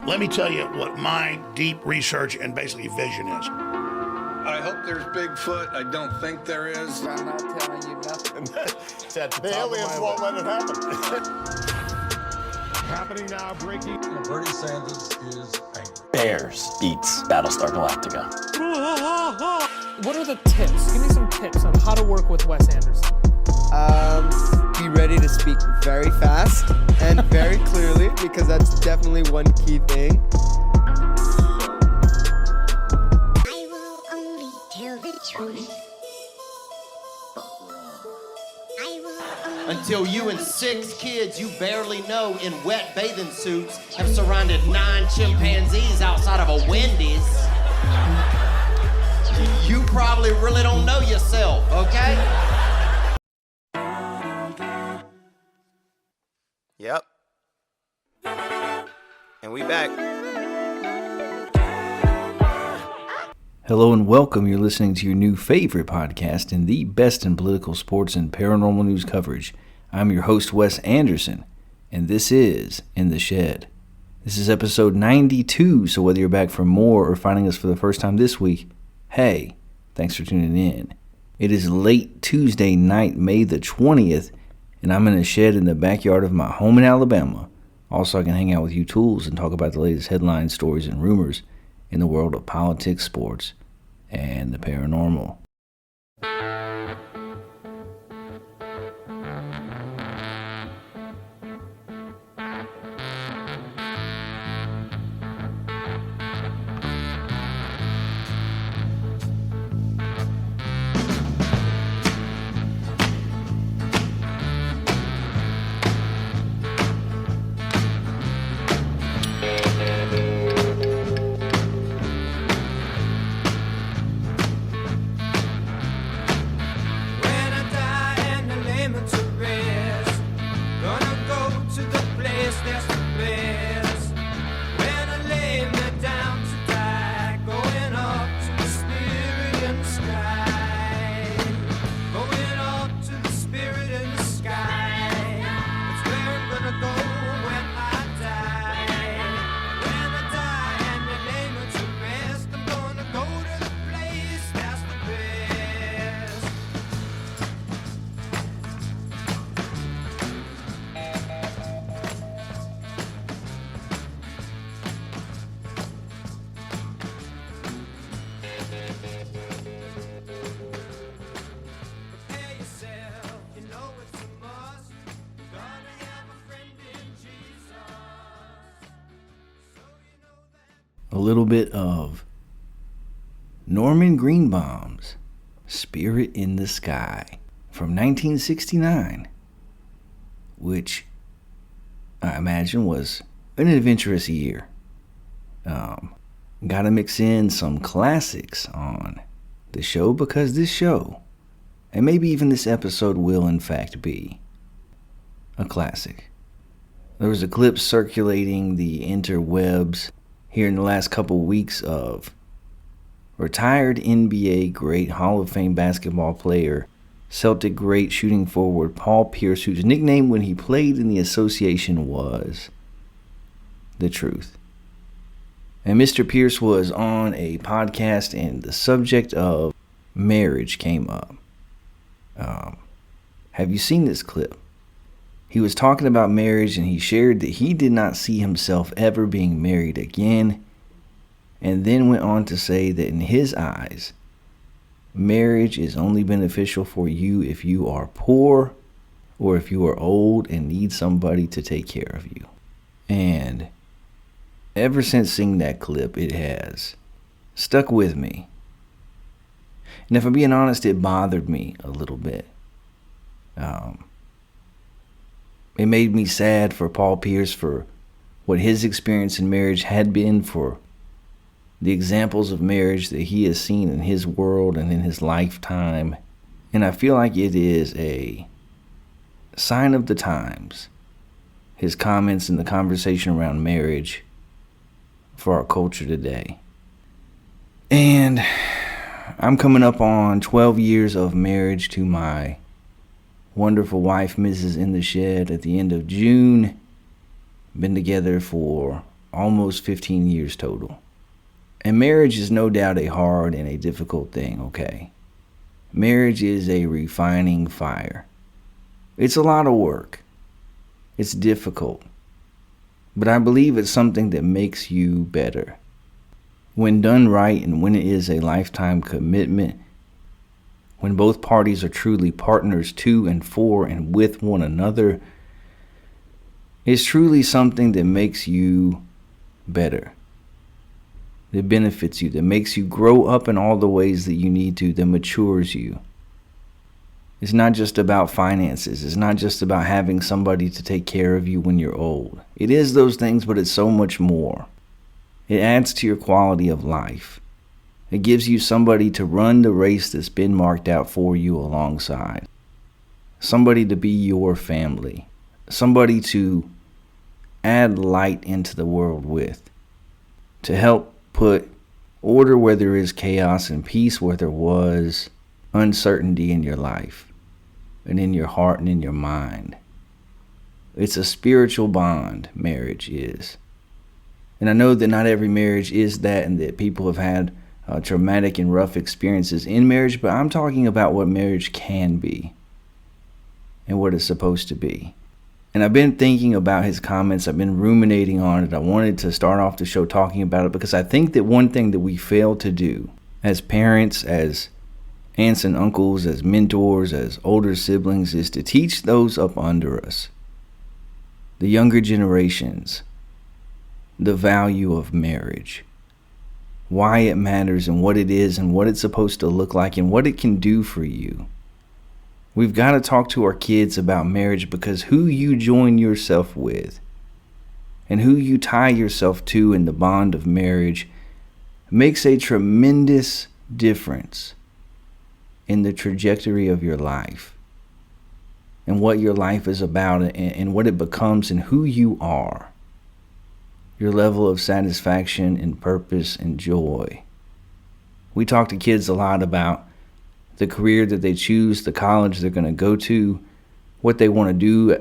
Let me tell you what my deep research and basically vision is. I hope there's Bigfoot. I don't think there is. I'm not telling you nothing. The aliens won't let it happen. Happening now, breaking. Bernie Sanders is angry. Bears beats Battlestar Galactica. What are the tips? Give me some tips on how to work with Wes Anderson. Be ready to speak very fast and very clearly, because that's definitely one key thing. I will only tell the truth. Until you and 6 kids you barely know in wet bathing suits have surrounded 9 chimpanzees outside of a Wendy's. You probably really don't know yourself, okay? Yep. And we back. Hello and welcome. You're listening to your new favorite podcast and the best in political, sports, and paranormal news coverage. I'm your host, Wes Anderson, and this is In the Shed. This is episode 92, so whether you're back for more or finding us for the first time this week, hey, thanks for tuning in. It is late Tuesday night, May the 20th, and I'm in a shed in the backyard of my home in Alabama. Also, I can hang out with you tools and talk about the latest headlines, stories, and rumors in the world of politics, sports, and the paranormal. A little bit of Norman Greenbaum's Spirit in the Sky from 1969, which I imagine was an adventurous year. Gotta mix in some classics on the show, because this show, and maybe even this episode, will in fact be a classic. There was a clip circulating the interwebs here in the last couple weeks of retired NBA great, Hall of Fame basketball player, Celtic great shooting forward Paul Pierce, whose nickname when he played in the association was The Truth. And Mr. Pierce was on a podcast and the subject of marriage came up. Have you seen this clip? He was talking about marriage, and he shared that he did not see himself ever being married again, and then went on to say that in his eyes, marriage is only beneficial for you if you are poor or if you are old and need somebody to take care of you. And ever since seeing that clip, it has stuck with me. And if I'm being honest, it bothered me a little bit. It made me sad for Paul Pierce, for what his experience in marriage had been, for the examples of marriage that he has seen in his world and in his lifetime. And I feel like it is a sign of the times, his comments and the conversation around marriage for our culture today. And I'm coming up on 12 years of marriage to my wonderful wife, Mrs. In the Shed, at the end of June. Been together for almost 15 years total. And marriage is no doubt a hard and a difficult thing, okay? Marriage is a refining fire. It's a lot of work. It's difficult. But I believe it's something that makes you better. When done right and when it is a lifetime commitment, when both parties are truly partners to and for and with one another, it's truly something that makes you better, that benefits you, that makes you grow up in all the ways that you need to, that matures you. It's not just about finances. It's not just about having somebody to take care of you when you're old. It is those things, but it's so much more. It adds to your quality of life. It gives you somebody to run the race that's been marked out for you alongside. Somebody to be your family. Somebody to add light into the world with. To help put order where there is chaos and peace where there was uncertainty in your life and in your heart and in your mind. It's a spiritual bond, marriage is. And I know that not every marriage is that, and that people have had traumatic and rough experiences in marriage, but I'm talking about what marriage can be and what it's supposed to be. And I've been thinking about his comments. I've been ruminating on it. I wanted to start off the show talking about it because I think that one thing that we fail to do as parents, as aunts and uncles, as mentors, as older siblings, is to teach those up under us, the younger generations, the value of marriage, why it matters and what it is and what it's supposed to look like and what it can do for you. We've got to talk to our kids about marriage because who you join yourself with and who you tie yourself to in the bond of marriage makes a tremendous difference in the trajectory of your life and what your life is about and what it becomes and who you are. Your level of satisfaction and purpose and joy. We talk to kids a lot about the career that they choose, the college they're going to go to, what they want to do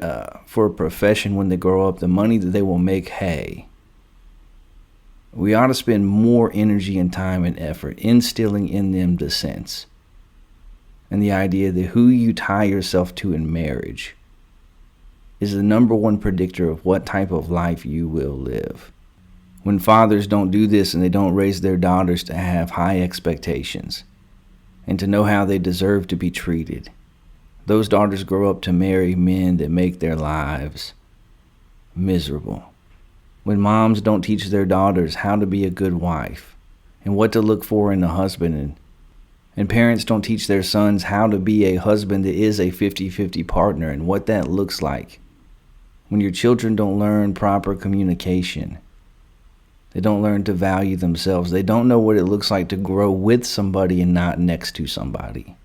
for a profession when they grow up, the money that they will make. Hey, we ought to spend more energy and time and effort instilling in them the sense and the idea that who you tie yourself to in marriage is the number one predictor of what type of life you will live. When fathers don't do this and they don't raise their daughters to have high expectations and to know how they deserve to be treated, those daughters grow up to marry men that make their lives miserable. When moms don't teach their daughters how to be a good wife and what to look for in a husband, and parents don't teach their sons how to be a husband that is a 50-50 partner and what that looks like. When your children don't learn proper communication, they don't learn to value themselves. They don't know what it looks like to grow with somebody and not next to somebody.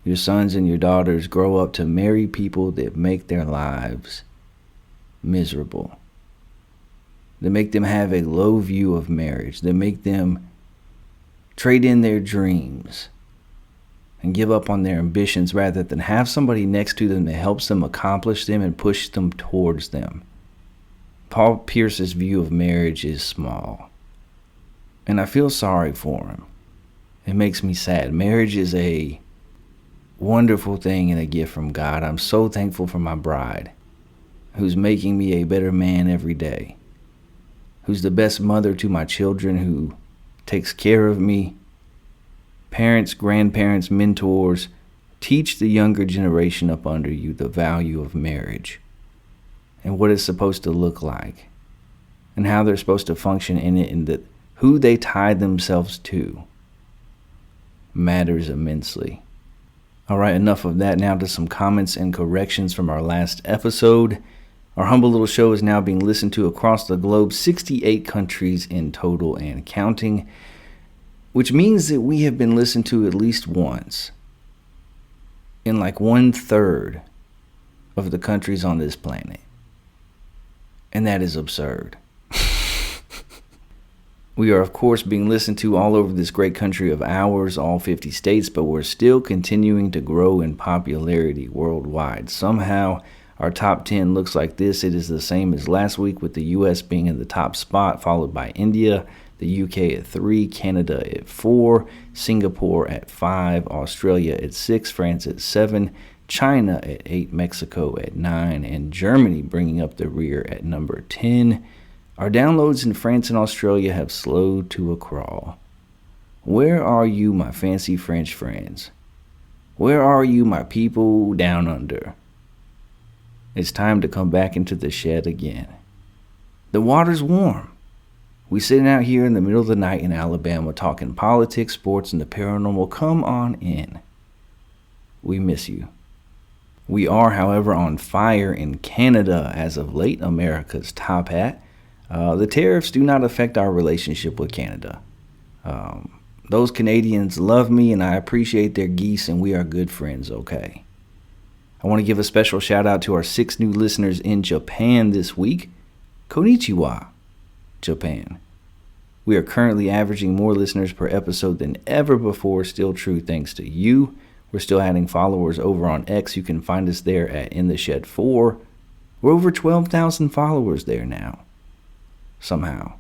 Your sons and your daughters grow up to marry people that make their lives miserable. That make them have a low view of marriage. That make them trade in their dreams and give up on their ambitions rather than have somebody next to them that helps them accomplish them and push them towards them. Paul Pierce's view of marriage is small, and I feel sorry for him. It makes me sad. Marriage is a wonderful thing and a gift from God. I'm so thankful for my bride, who's making me a better man every day, who's the best mother to my children, who takes care of me. Parents, grandparents, mentors, teach the younger generation up under you the value of marriage and what it's supposed to look like and how they're supposed to function in it, and that who they tie themselves to matters immensely. All right, enough of that. Now to some comments and corrections from our last episode. Our humble little show is now being listened to across the globe, 68 countries in total and counting, which means that we have been listened to at least once in like 1/3 of the countries on this planet. And that is absurd. We are, of course, being listened to all over this great country of ours, all 50 states, but we're still continuing to grow in popularity worldwide. Somehow, Our top 10 looks like this. It is the same as last week, with the US being in the top spot, followed by India, the UK at 3, Canada at 4, Singapore at 5, Australia at 6, France at 7, China at 8, Mexico at 9, and Germany bringing up the rear at number 10. Our downloads in France and Australia have slowed to a crawl. Where are you, my fancy French friends? Where are you, my people down under? It's time to come back into the shed again. The water's warm. We sitting out here in the middle of the night in Alabama talking politics, sports, and the paranormal. Come on in. We miss you. We are, however, on fire in Canada as of late, America's top hat. The tariffs do not affect our relationship with Canada. Those Canadians love me and I appreciate their geese, and we are good friends, okay? I want to give a special shout out to our 6 new listeners in Japan this week. Konnichiwa, Japan. We are currently averaging more listeners per episode than ever before. Still true thanks to you. We're still adding followers over on X. You can find us there at In the Shed 4. We're over 12,000 followers there now. Somehow.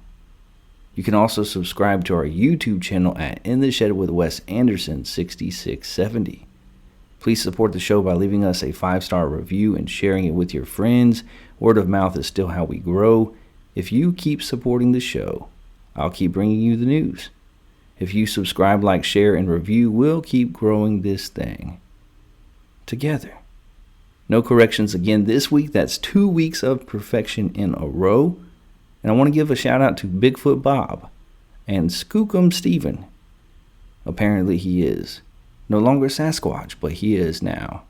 You can also subscribe to our YouTube channel at In the Shed with Wes Anderson 6670. Please support the show by leaving us a 5-star review and sharing it with your friends. Word of mouth is still how we grow. If you keep supporting the show, I'll keep bringing you the news. If you subscribe, like, share, and review, we'll keep growing this thing together. No corrections again this week. That's 2 weeks of perfection in a row. And I want to give a shout out to Bigfoot Bob and Skookum Steven. Apparently he is no longer Sasquatch, but he is now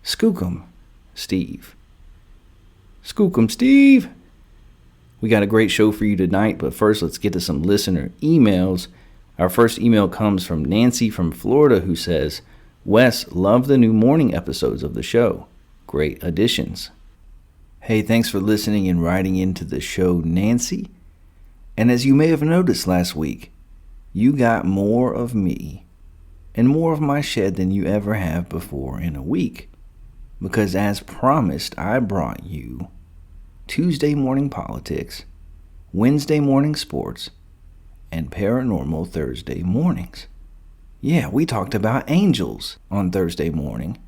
Skookum Steve. Skookum Steve! We got a great show for you tonight, but first let's get to some listener emails. Our first email comes from Nancy from Florida, who says, Wes, love the new morning episodes of the show. Great additions. Hey, thanks for listening and writing into the show, Nancy. And as you may have noticed last week, you got more of me and more of my shed than you ever have before in a week. Because as promised, I brought you Tuesday morning politics, Wednesday morning sports, and paranormal Thursday mornings. Yeah, we talked about angels on Thursday morning.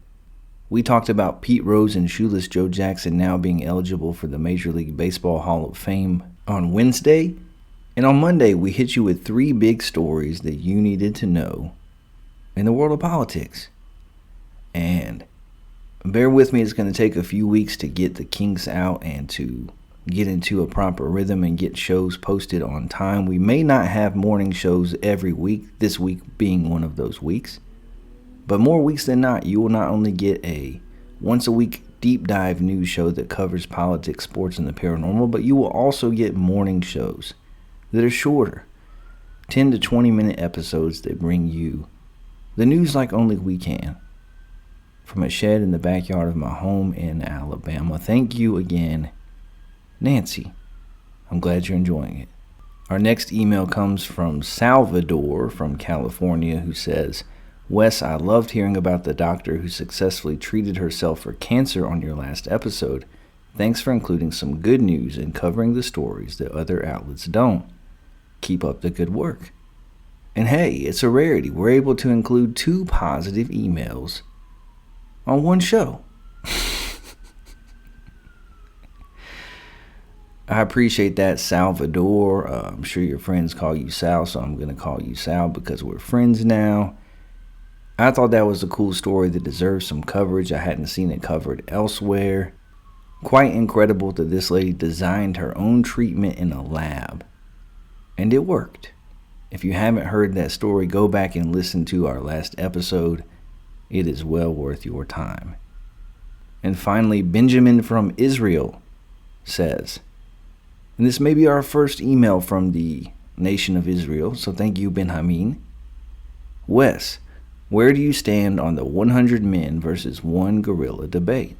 We talked about Pete Rose and Shoeless Joe Jackson now being eligible for the Major League Baseball Hall of Fame on Wednesday. And on Monday, we hit you with 3 big stories that you needed to know in the world of politics. And bear with me, it's going to take a few weeks to get the kinks out and to get into a proper rhythm and get shows posted on time. We may not have morning shows every week, this week being one of those weeks. But more weeks than not, you will not only get a once-a-week deep dive news show that covers politics, sports, and the paranormal, but you will also get morning shows that are shorter, 10 to 20-minute episodes that bring you the news like only we can, from a shed in the backyard of my home in Alabama. Thank you again, Nancy. I'm glad you're enjoying it. Our next email comes from Salvador from California, who says, Wes, I loved hearing about the doctor who successfully treated herself for cancer on your last episode. Thanks for including some good news and covering the stories that other outlets don't. Keep up the good work. And hey, it's a rarity. We're able to include 2 positive emails on one show. I appreciate that, Salvador. I'm sure your friends call you Sal, so I'm going to call you Sal because we're friends now. I thought that was a cool story that deserves some coverage. I hadn't seen it covered elsewhere. Quite incredible that this lady designed her own treatment in a lab. And it worked. If you haven't heard that story, go back and listen to our last episode. It is well worth your time. And finally, Benjamin from Israel says, and this may be our first email from the nation of Israel, so thank you, Benjamin. Wes, where do you stand on the 100 men versus 1 gorilla debate?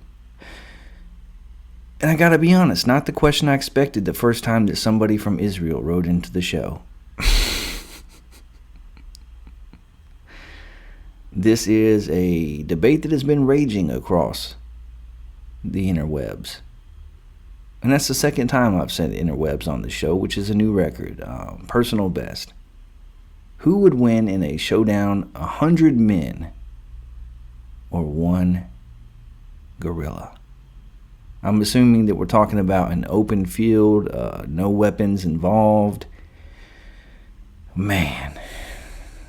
And I gotta be honest, not the question I expected the first time that somebody from Israel wrote into the show. This is a debate that has been raging across the interwebs. And that's the second time I've said interwebs on the show, which is a new record, personal best. Who would win in a showdown, 100 men or one gorilla? I'm assuming that we're talking about an open field, no weapons involved. Man,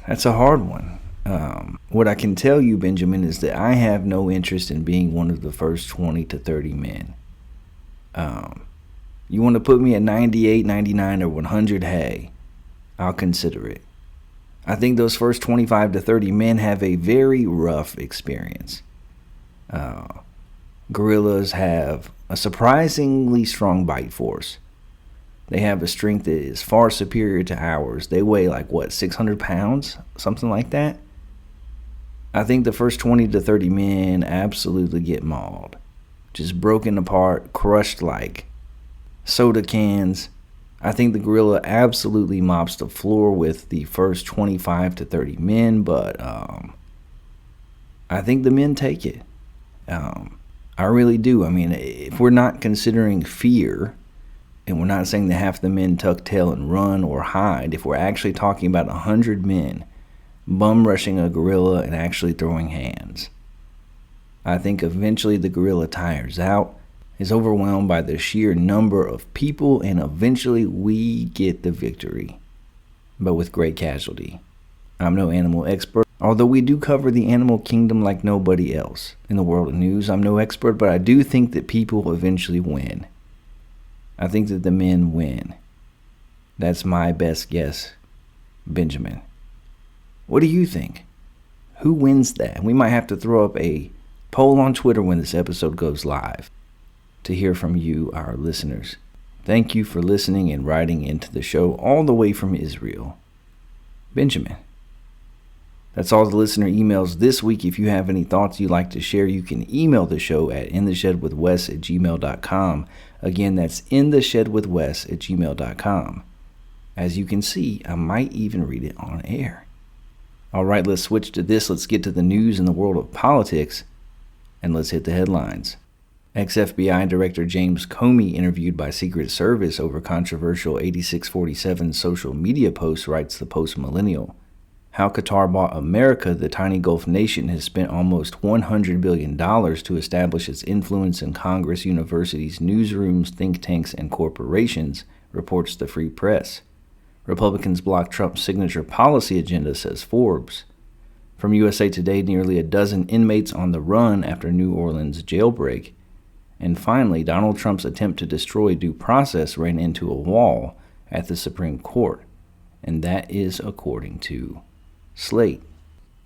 that's a hard one. What I can tell you, Benjamin, is that I have no interest in being one of the first 20 to 30 men. You want to put me at 98, 99, or 100, hey, I'll consider it. I think those first 25 to 30 men have a very rough experience. Gorillas have a surprisingly strong bite force. They have a strength that is far superior to ours. They weigh 600 pounds? Something like that? I think the first 20 to 30 men absolutely get mauled. Just broken apart, crushed like soda cans. I think the gorilla absolutely mops the floor with the first 25 to 30 men, but I think the men take it. I really do. I mean, if we're not considering fear, and we're not saying that half the men tuck tail and run or hide, if we're actually talking about 100 men bum rushing a gorilla and actually throwing hands, I think eventually the gorilla tires out, is overwhelmed by the sheer number of people, and eventually we get the victory, but with great casualty. I'm no animal expert, although we do cover the animal kingdom like nobody else. In the world of news, I'm no expert, but I do think that people eventually win. I think that the men win. That's my best guess, Benjamin. What do you think? Who wins that? We might have to throw up a poll on Twitter when this episode goes live to hear from you, our listeners. Thank you for listening and writing into the show all the way from Israel. Benjamin. That's all the listener emails this week. If you have any thoughts you'd like to share, you can email the show at intheshedwithwes@gmail.com. Again, that's intheshedwithwes@gmail.com. As you can see, I might even read it on air. All right, let's switch to this. Let's get to the news in the world of politics, and let's hit the headlines. Ex-FBI Director James Comey interviewed by Secret Service over controversial 8647 social media posts, writes the Post-Millennial. How Qatar bought America, the tiny Gulf nation, has spent almost $100 billion to establish its influence in Congress, universities, newsrooms, think tanks, and corporations, reports the Free Press. Republicans block Trump's signature policy agenda, says Forbes. From USA Today, nearly a dozen inmates on the run after New Orleans jailbreak. And finally, Donald Trump's attempt to destroy due process ran into a wall at the Supreme Court. And that is according to Slate.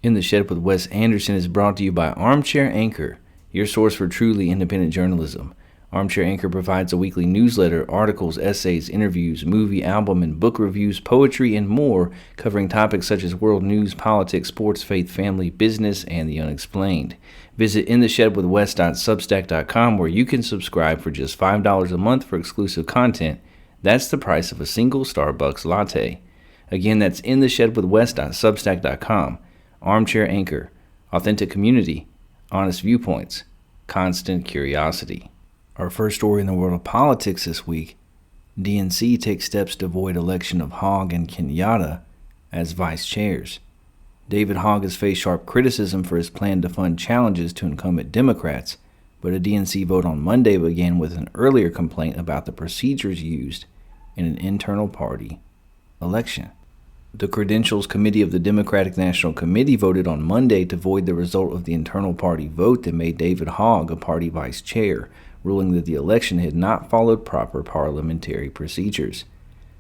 In the Shed with Wes Anderson is brought to you by Armchair Anchor, your source for truly independent journalism. Armchair Anchor provides a weekly newsletter, articles, essays, interviews, movie, album, and book reviews, poetry, and more, covering topics such as world news, politics, sports, faith, family, business, and the unexplained. Visit intheshedwithwes.substack.com, where you can subscribe for just $5 a month for exclusive content. That's the price of a single Starbucks latte. Again, that's intheshedwithwes.substack.com. Armchair Anchor, authentic community, honest viewpoints, constant curiosity. Our first story in the world of politics this week, DNC takes steps to avoid election of Hogg and Kenyatta as vice chairs. David Hogg has faced sharp criticism for his plan to fund challenges to incumbent Democrats, but a DNC vote on Monday began with an earlier complaint about the procedures used in an internal party election. The Credentials Committee of the Democratic National Committee voted on Monday to void the result of the internal party vote that made David Hogg a party vice chair, ruling that the election had not followed proper parliamentary procedures.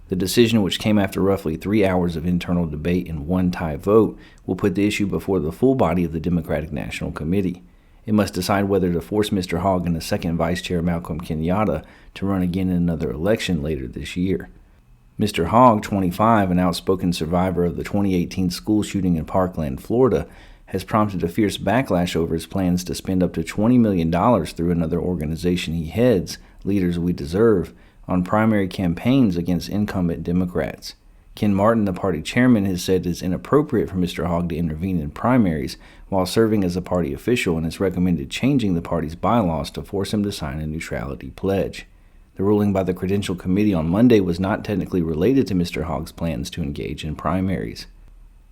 The decision, which came after roughly 3 hours of internal debate and one tie vote, will put the issue before the full body of the Democratic National Committee. It must decide whether to force Mr. Hogg and the second vice chair, Malcolm Kenyatta, to run again in another election later this year. Mr. Hogg, 25, an outspoken survivor of the 2018 school shooting in Parkland, Florida, has prompted a fierce backlash over his plans to spend up to $20 million through another organization he heads, Leaders We Deserve, on primary campaigns against incumbent Democrats. Ken Martin, the party chairman, has said it's inappropriate for Mr. Hogg to intervene in primaries while serving as a party official and has recommended changing the party's bylaws to force him to sign a neutrality pledge. The ruling by the Credential Committee on Monday was not technically related to Mr. Hogg's plans to engage in primaries.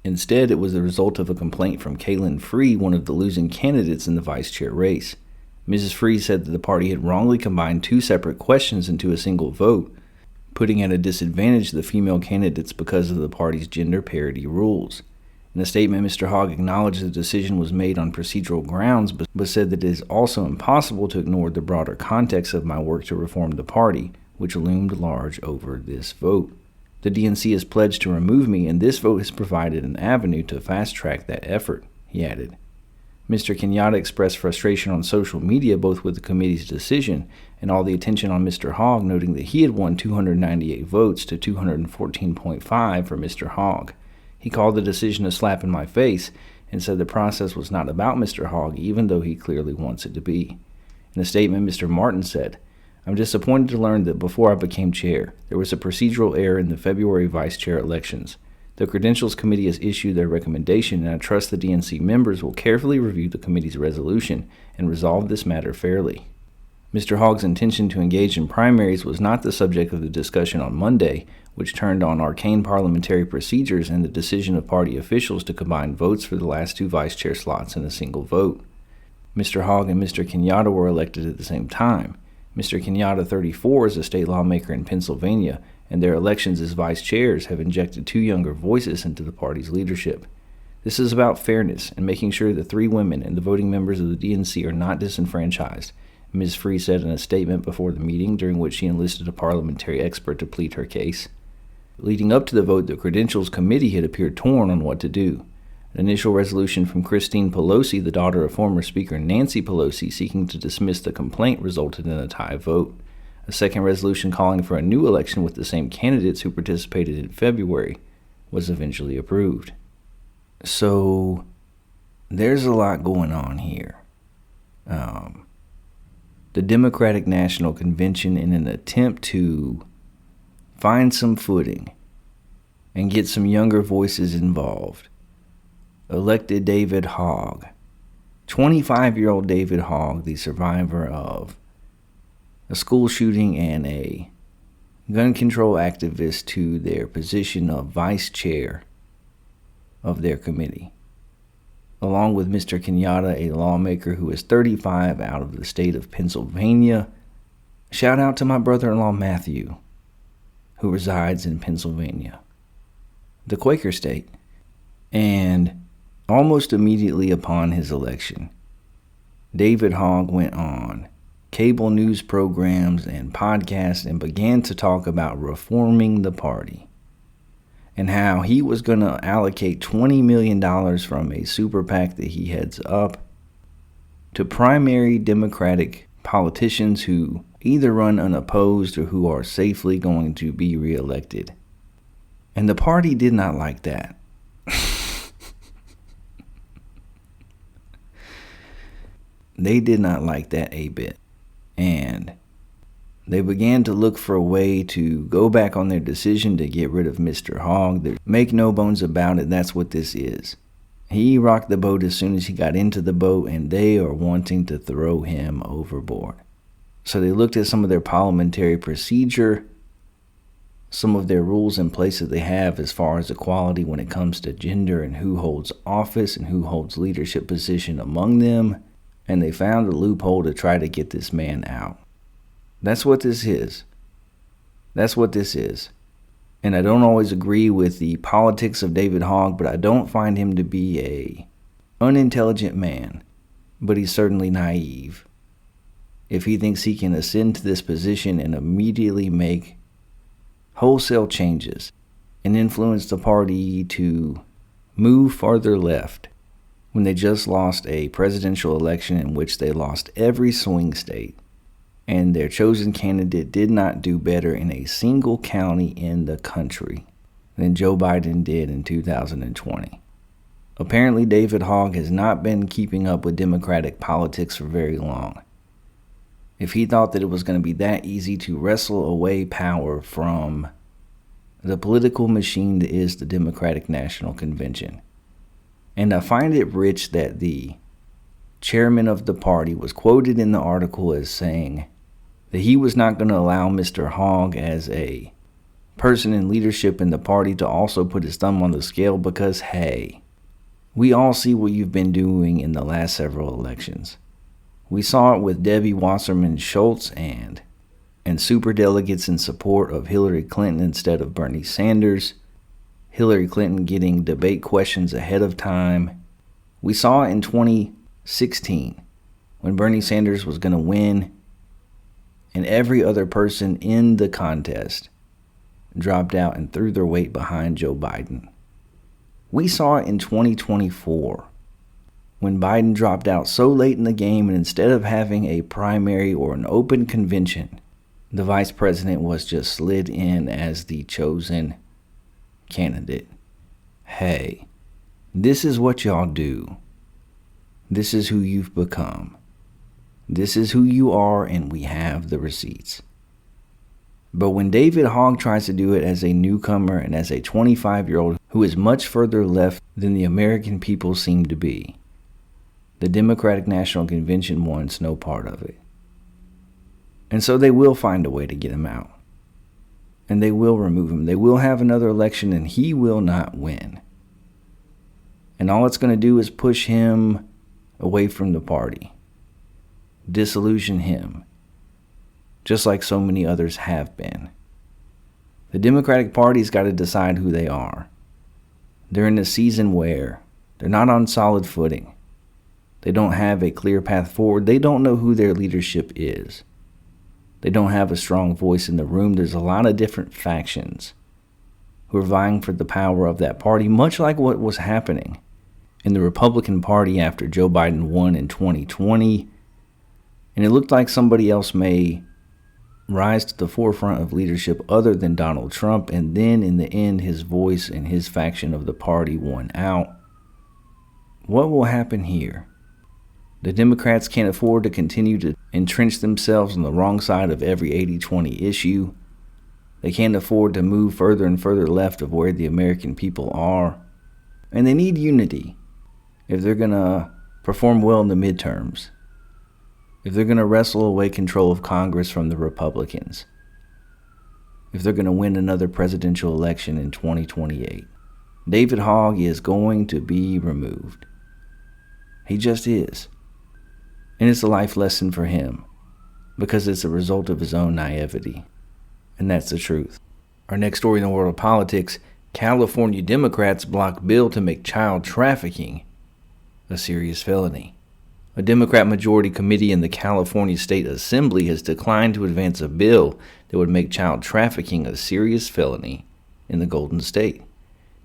Instead, it was the result of a complaint from Kaylin Free, one of the losing candidates in the vice chair race. Mrs. Free said that the party had wrongly combined two separate questions into a single vote, putting at a disadvantage the female candidates because of the party's gender parity rules. In a statement, Mr. Hogg acknowledged the decision was made on procedural grounds, but said that it is also impossible to ignore the broader context of my work to reform the party, which loomed large over this vote. The DNC has pledged to remove me, and this vote has provided an avenue to fast-track that effort, he added. Mr. Kenyatta expressed frustration on social media both with the committee's decision and all the attention on Mr. Hogg, noting that he had won 298 votes to 214.5 for Mr. Hogg. He called the decision a slap in my face and said the process was not about Mr. Hogg, even though he clearly wants it to be. In a statement, Mr. Martin said, "I'm disappointed to learn that before I became chair, there was a procedural error in the February vice chair elections. The Credentials Committee has issued their recommendation, and I trust the DNC members will carefully review the committee's resolution and resolve this matter fairly." Mr. Hogg's intention to engage in primaries was not the subject of the discussion on Monday, which turned on arcane parliamentary procedures and the decision of party officials to combine votes for the last two vice chair slots in a single vote. Mr. Hogg and Mr. Kenyatta were elected at the same time. Mr. Kenyatta, 34, is a state lawmaker in Pennsylvania, and their elections as vice chairs have injected two younger voices into the party's leadership. This is about fairness and making sure that three women and the voting members of the DNC are not disenfranchised, Ms. Free said in a statement before the meeting, during which she enlisted a parliamentary expert to plead her case. Leading up to the vote, the Credentials Committee had appeared torn on what to do. An initial resolution from Christine Pelosi, the daughter of former Speaker Nancy Pelosi, seeking to dismiss the complaint resulted in a tie vote. A second resolution calling for a new election with the same candidates who participated in February was eventually approved. So, there's a lot going on here. The Democratic National Convention, in an attempt to find some footing and get some younger voices involved, elected David Hogg, 25-year-old David Hogg, the survivor of a school shooting and a gun control activist, to their position of vice chair of their committee, along with Mr. Kenyatta, a lawmaker who is 35 out of the state of Pennsylvania. Shout out to my brother-in-law Matthew, who resides in Pennsylvania, the Quaker state. And almost immediately upon his election, David Hogg went on cable news programs and podcasts and began to talk about reforming the party and how he was going to allocate $20 million from a super PAC that he heads up to primary Democratic politicians who either run unopposed or who are safely going to be reelected. And the party did not like that. They did not like that a bit. And they began to look for a way to go back on their decision to get rid of Mr. Hogg. Make no bones about it, that's what this is. He rocked the boat as soon as he got into the boat, and they are wanting to throw him overboard. So they looked at some of their parliamentary procedure, some of their rules in place that they have as far as equality when it comes to gender and who holds office and who holds leadership position among them, and they found a loophole to try to get this man out. That's what this is. That's what this is. And I don't always agree with the politics of David Hogg, but I don't find him to be a unintelligent man. But he's certainly naive if he thinks he can ascend to this position and immediately make wholesale changes and influence the party to move farther left when they just lost a presidential election in which they lost every swing state. And their chosen candidate did not do better in a single county in the country than Joe Biden did in 2020. Apparently, David Hogg has not been keeping up with Democratic politics for very long. If he thought that it was going to be that easy to wrestle away power from the political machine that is the Democratic National Convention. And I find it rich that the chairman of the party was quoted in the article as saying that he was not going to allow Mr. Hogg as a person in leadership in the party to also put his thumb on the scale because, hey, we all see what you've been doing in the last several elections. We saw it with Debbie Wasserman Schultz and superdelegates in support of Hillary Clinton instead of Bernie Sanders. Hillary Clinton getting debate questions ahead of time. We saw it in 2016 when Bernie Sanders was going to win and every other person in the contest dropped out and threw their weight behind Joe Biden. We saw it in 2024 when Biden dropped out so late in the game, and instead of having a primary or an open convention, the vice president was just slid in as the chosen candidate. Hey, this is what y'all do. This is who you've become. This is who you are, and we have the receipts. But when David Hogg tries to do it as a newcomer and as a 25-year-old who is much further left than the American people seem to be, the Democratic National Convention wants no part of it. And so they will find a way to get him out. And they will remove him. They will have another election and he will not win. And all it's going to do is push him away from the party. Disillusion him. Just like so many others have been. The Democratic Party's got to decide who they are. They're in a season where they're not on solid footing. They don't have a clear path forward. They don't know who their leadership is. They don't have a strong voice in the room. There's a lot of different factions who are vying for the power of that party, much like what was happening in the Republican Party after Joe Biden won in 2020. And it looked like somebody else may rise to the forefront of leadership other than Donald Trump, and then in the end his voice and his faction of the party won out. What will happen here? The Democrats can't afford to continue to entrench themselves on the wrong side of every 80-20 issue. They can't afford to move further and further left of where the American people are. And they need unity if they're going to perform well in the midterms. If they're going to wrestle away control of Congress from the Republicans, if they're going to win another presidential election in 2028, David Hogg is going to be removed. He just is. And it's a life lesson for him because it's a result of his own naivety. And that's the truth. Our next story in the world of politics, California Democrats block bill to make child trafficking a serious felony. A Democrat majority committee in the California State Assembly has declined to advance a bill that would make child trafficking a serious felony in the Golden State.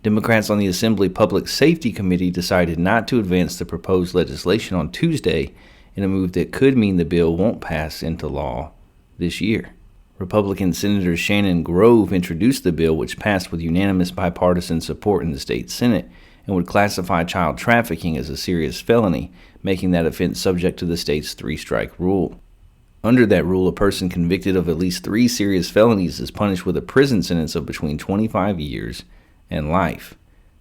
Democrats on the Assembly Public Safety Committee decided not to advance the proposed legislation on Tuesday in a move that could mean the bill won't pass into law this year. Republican Senator Shannon Grove introduced the bill, which passed with unanimous bipartisan support in the state Senate, and would classify child trafficking as a serious felony, making that offense subject to the state's three-strike rule. Under that rule, a person convicted of at least 3 serious felonies is punished with a prison sentence of between 25 years and life.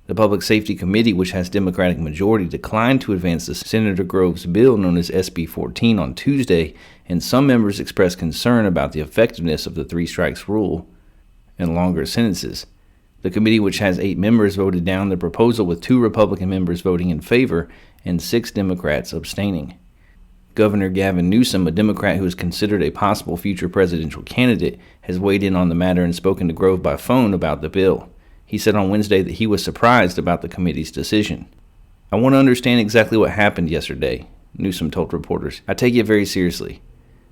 The Public Safety Committee, which has Democratic majority, declined to advance the Senator Grove's bill known as SB 14 on Tuesday, and some members expressed concern about the effectiveness of the 3 strikes rule and longer sentences. The committee, which has 8 members, voted down the proposal with 2 Republican members voting in favor and 6 Democrats abstaining. Governor Gavin Newsom, a Democrat who is considered a possible future presidential candidate, has weighed in on the matter and spoken to Grove by phone about the bill. He said on Wednesday that he was surprised about the committee's decision. "I want to understand exactly what happened yesterday," Newsom told reporters. "I take it very seriously."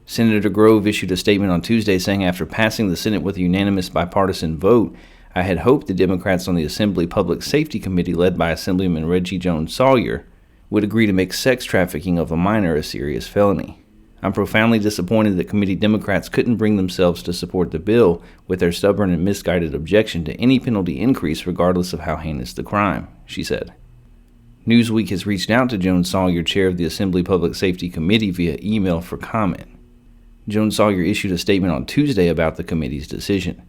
Senator Grove issued a statement on Tuesday saying after passing the Senate with a unanimous bipartisan vote, "I had hoped the Democrats on the Assembly Public Safety Committee, led by Assemblyman Reggie Jones-Sawyer, would agree to make sex trafficking of a minor a serious felony. I'm profoundly disappointed that committee Democrats couldn't bring themselves to support the bill with their stubborn and misguided objection to any penalty increase regardless of how heinous the crime," she said. Newsweek has reached out to Jones-Sawyer, chair of the Assembly Public Safety Committee, via email for comment. Jones-Sawyer issued a statement on Tuesday about the committee's decision.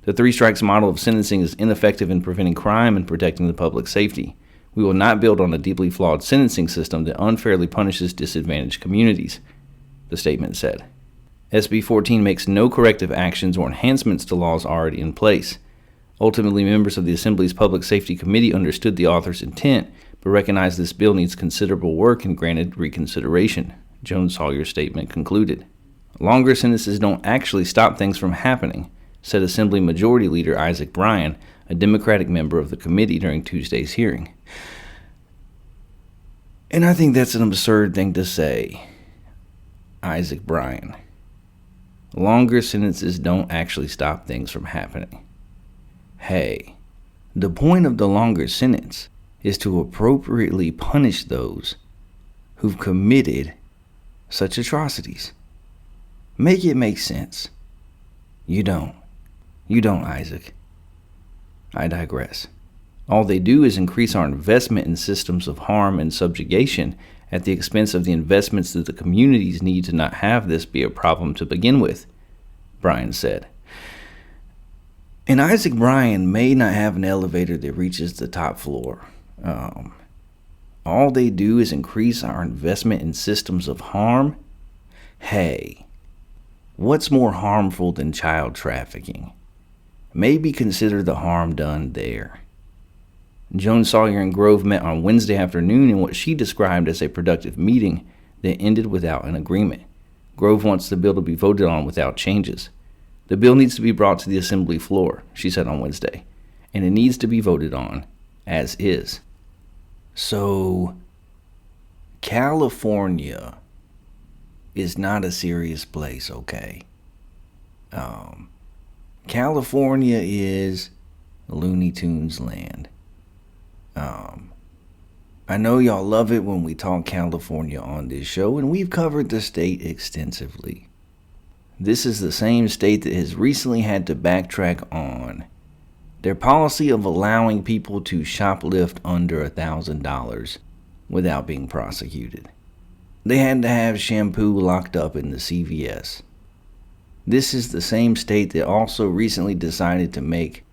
The three strikes model of sentencing is ineffective in preventing crime and protecting the public safety. We will not build on a deeply flawed sentencing system that unfairly punishes disadvantaged communities, the statement said. SB 14 makes no corrective actions or enhancements to laws already in place. Ultimately, members of the Assembly's Public Safety Committee understood the author's intent, but recognized this bill needs considerable work and granted reconsideration, Jones-Sawyer's statement concluded. Longer sentences don't actually stop things from happening, said Assembly Majority Leader Isaac Bryan, a Democratic member of the committee during Tuesday's hearing. And I think that's an absurd thing to say, Isaac Bryan. Longer sentences don't actually stop things from happening. Hey, the point of the longer sentence is to appropriately punish those who've committed such atrocities. Make it make sense. You don't. You don't, Isaac. I digress. All they do is increase our investment in systems of harm and subjugation at the expense of the investments that the communities need to not have this be a problem to begin with, Bryan said. And Isaac Bryan may not have an elevator that reaches the top floor. All they do is increase our investment in systems of harm. Hey, what's more harmful than child trafficking? Maybe consider the harm done there. Jones-Sawyer and Grove met on Wednesday afternoon in what she described as a productive meeting that ended without an agreement. Grove wants the bill to be voted on without changes. The bill needs to be brought to the Assembly floor, she said on Wednesday, and it needs to be voted on as is. So, California is not a serious place, okay? California is Looney Tunes land. I know y'all love it when we talk California on this show, and we've covered the state extensively. This is the same state that has recently had to backtrack on their policy of allowing people to shoplift under $1,000 without being prosecuted. They had to have shampoo locked up in the CVS. This is the same state that also recently decided to make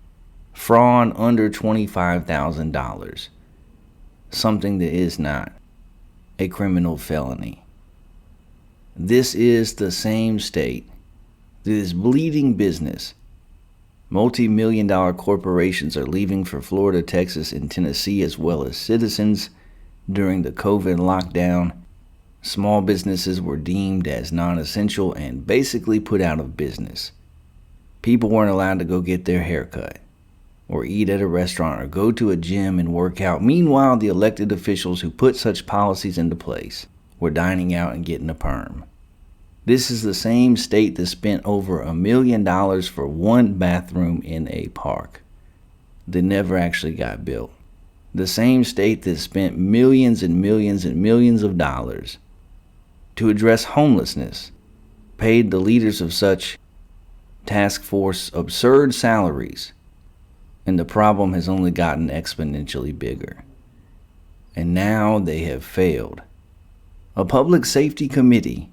fraud under $25,000 something that is not a criminal felony. This is the same state that is bleeding business. Multi-million-dollar corporations are leaving for Florida, Texas, and Tennessee, as well as citizens during the COVID lockdown. Small businesses were deemed as non-essential and basically put out of business. People weren't allowed to go get their hair cut, or eat at a restaurant, or go to a gym and work out. Meanwhile, the elected officials who put such policies into place were dining out and getting a perm. This is the same state that spent over $1 million for one bathroom in a park that never actually got built. The same state that spent millions and millions and millions of dollars to address homelessness, paid the leaders of such task force absurd salaries, and the problem has only gotten exponentially bigger. And now they have failed. A public safety committee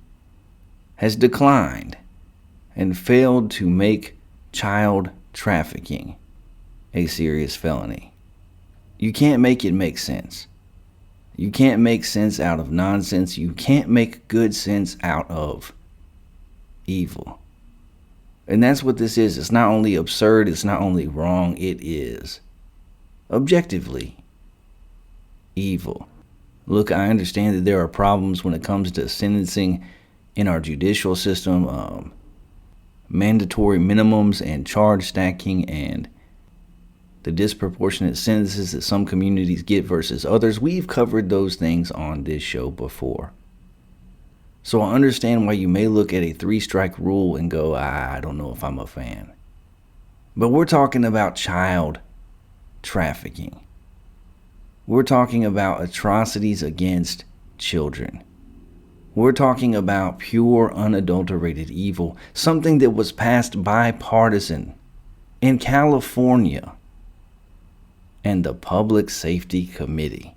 has declined and failed to make child trafficking a serious felony. You can't make it make sense. You can't make sense out of nonsense. You can't make good sense out of evil. And that's what this is. It's not only absurd, it's not only wrong, it is objectively evil. Look, I understand that there are problems when it comes to sentencing in our judicial system, mandatory minimums and charge stacking and the disproportionate sentences that some communities get versus others. We've covered those things on this show before. So I understand why you may look at a 3-strike rule and go, I don't know if I'm a fan. But we're talking about child trafficking. We're talking about atrocities against children. We're talking about pure, unadulterated evil, something that was passed bipartisan in California, and the Public Safety Committee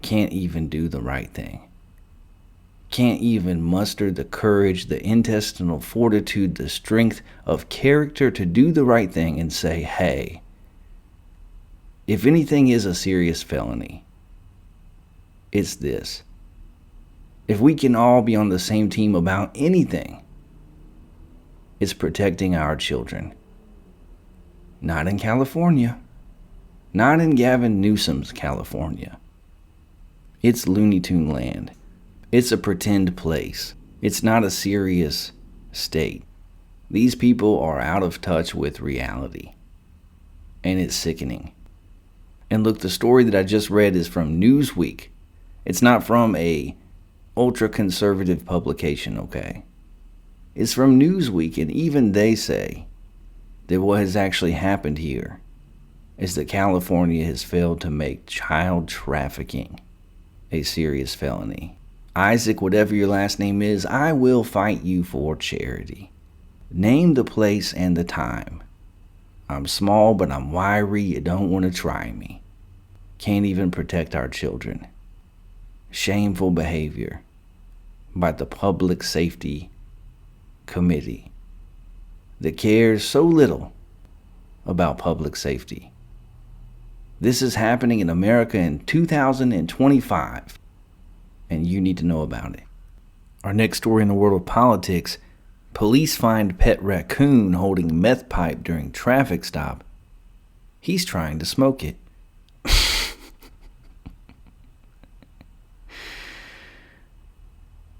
can't even do the right thing. can't even muster the courage, the intestinal fortitude, the strength of character to do the right thing and say, hey, if anything is a serious felony, it's this. If we can all be on the same team about anything, it's protecting our children. Not in California. Not in Gavin Newsom's California. It's Looney Tune land. It's a pretend place. It's not a serious state. These people are out of touch with reality. And it's sickening. And look, the story that I just read is from Newsweek. It's not from a ultra-conservative publication, okay? It's from Newsweek, and even they say that what has actually happened here is that California has failed to make child trafficking a serious felony. Isaac, whatever your last name is, I will fight you for charity. Name the place and the time. I'm small, but I'm wiry. You don't want to try me. Can't even protect our children. Shameful behavior by the Public Safety Committee that cares so little about public safety. This is happening in America in 2025, and you need to know about it. Our next story in the world of politics: police find pet raccoon holding meth pipe during traffic stop. He's trying to smoke it.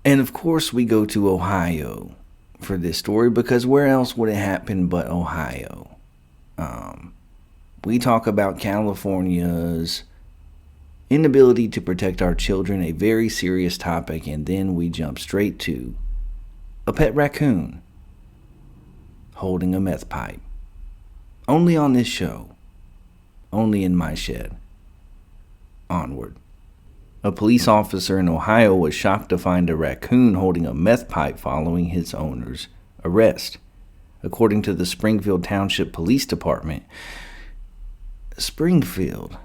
And of course we go to Ohio for this story, because where else would it happen but Ohio? We talk about California's inability to protect our children, a very serious topic, and then we jump straight to a pet raccoon holding a meth pipe. Only on this show. Only in my shed. Onward. A police officer in Ohio was shocked to find a raccoon holding a meth pipe following his owner's arrest. According to the Springfield Township Police Department, Springfield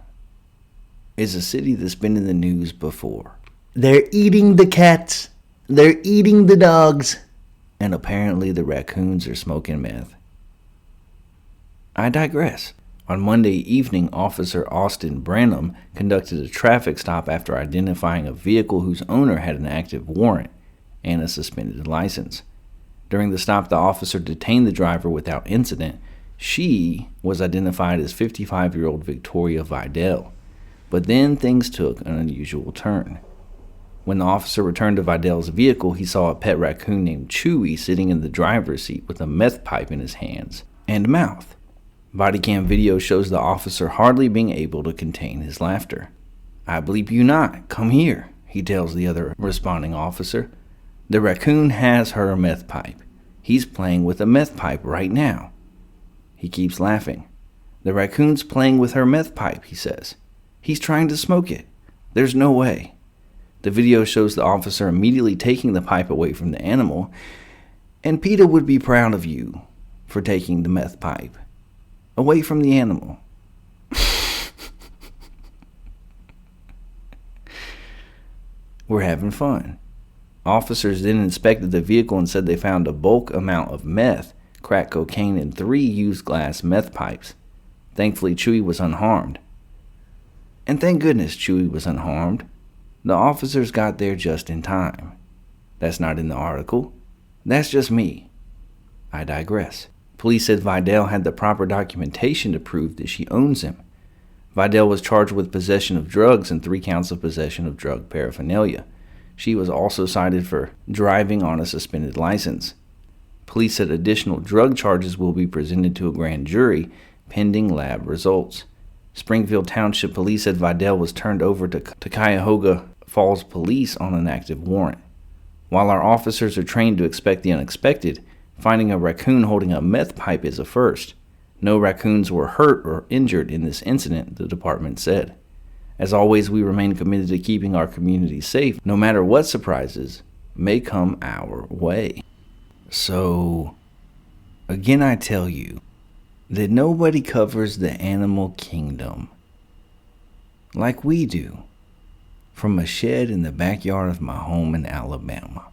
is a city that's been in the news before. They're eating the cats. They're eating the dogs. And apparently the raccoons are smoking meth. I digress. On Monday evening, Officer Austin Branham conducted a traffic stop after identifying a vehicle whose owner had an active warrant and a suspended license. During the stop, the officer detained the driver without incident. She was identified as 55-year-old Victoria Vidal. But then things took an unusual turn. When the officer returned to Vidal's vehicle, he saw a pet raccoon named Chewy sitting in the driver's seat with a meth pipe in his hands and mouth. Body cam video shows the officer hardly being able to contain his laughter. "I bleep you not. Come here," he tells the other responding officer. "The raccoon has her meth pipe. He's playing with a meth pipe right now." He keeps laughing. "The raccoon's playing with her meth pipe," he says. "He's trying to smoke it. There's no way." The video shows the officer immediately taking the pipe away from the animal, and PETA would be proud of you for taking the meth pipe away from the animal. We're having fun. Officers then inspected the vehicle and said they found a bulk amount of meth, crack cocaine, and 3 used glass meth pipes. Thankfully, Chewy was unharmed. And thank goodness Chewy was unharmed. The officers got there just in time. That's not in the article. That's just me. I digress. Police said Vidal had the proper documentation to prove that she owns him. Vidal was charged with possession of drugs and 3 counts of possession of drug paraphernalia. She was also cited for driving on a suspended license. Police said additional drug charges will be presented to a grand jury pending lab results. Springfield Township Police said Vidal was turned over to Cuyahoga Falls Police on an active warrant. While our officers are trained to expect the unexpected, finding a raccoon holding a meth pipe is a first. No raccoons were hurt or injured in this incident, the department said. As always, we remain committed to keeping our community safe, no matter what surprises may come our way. So, again I tell you that nobody covers the animal kingdom like we do from a shed in the backyard of my home in Alabama.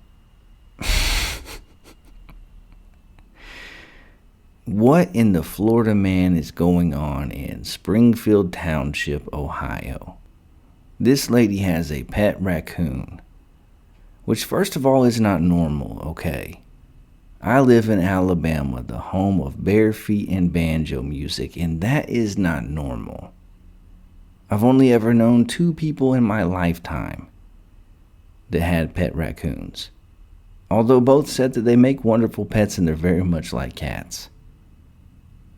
What in the Florida man is going on in Springfield Township, Ohio? This lady has a pet raccoon, which first of all is not normal, okay? I live in Alabama, the home of bare feet and banjo music, and that is not normal. I've only ever known 2 people in my lifetime that had pet raccoons, although both said that they make wonderful pets and they're very much like cats.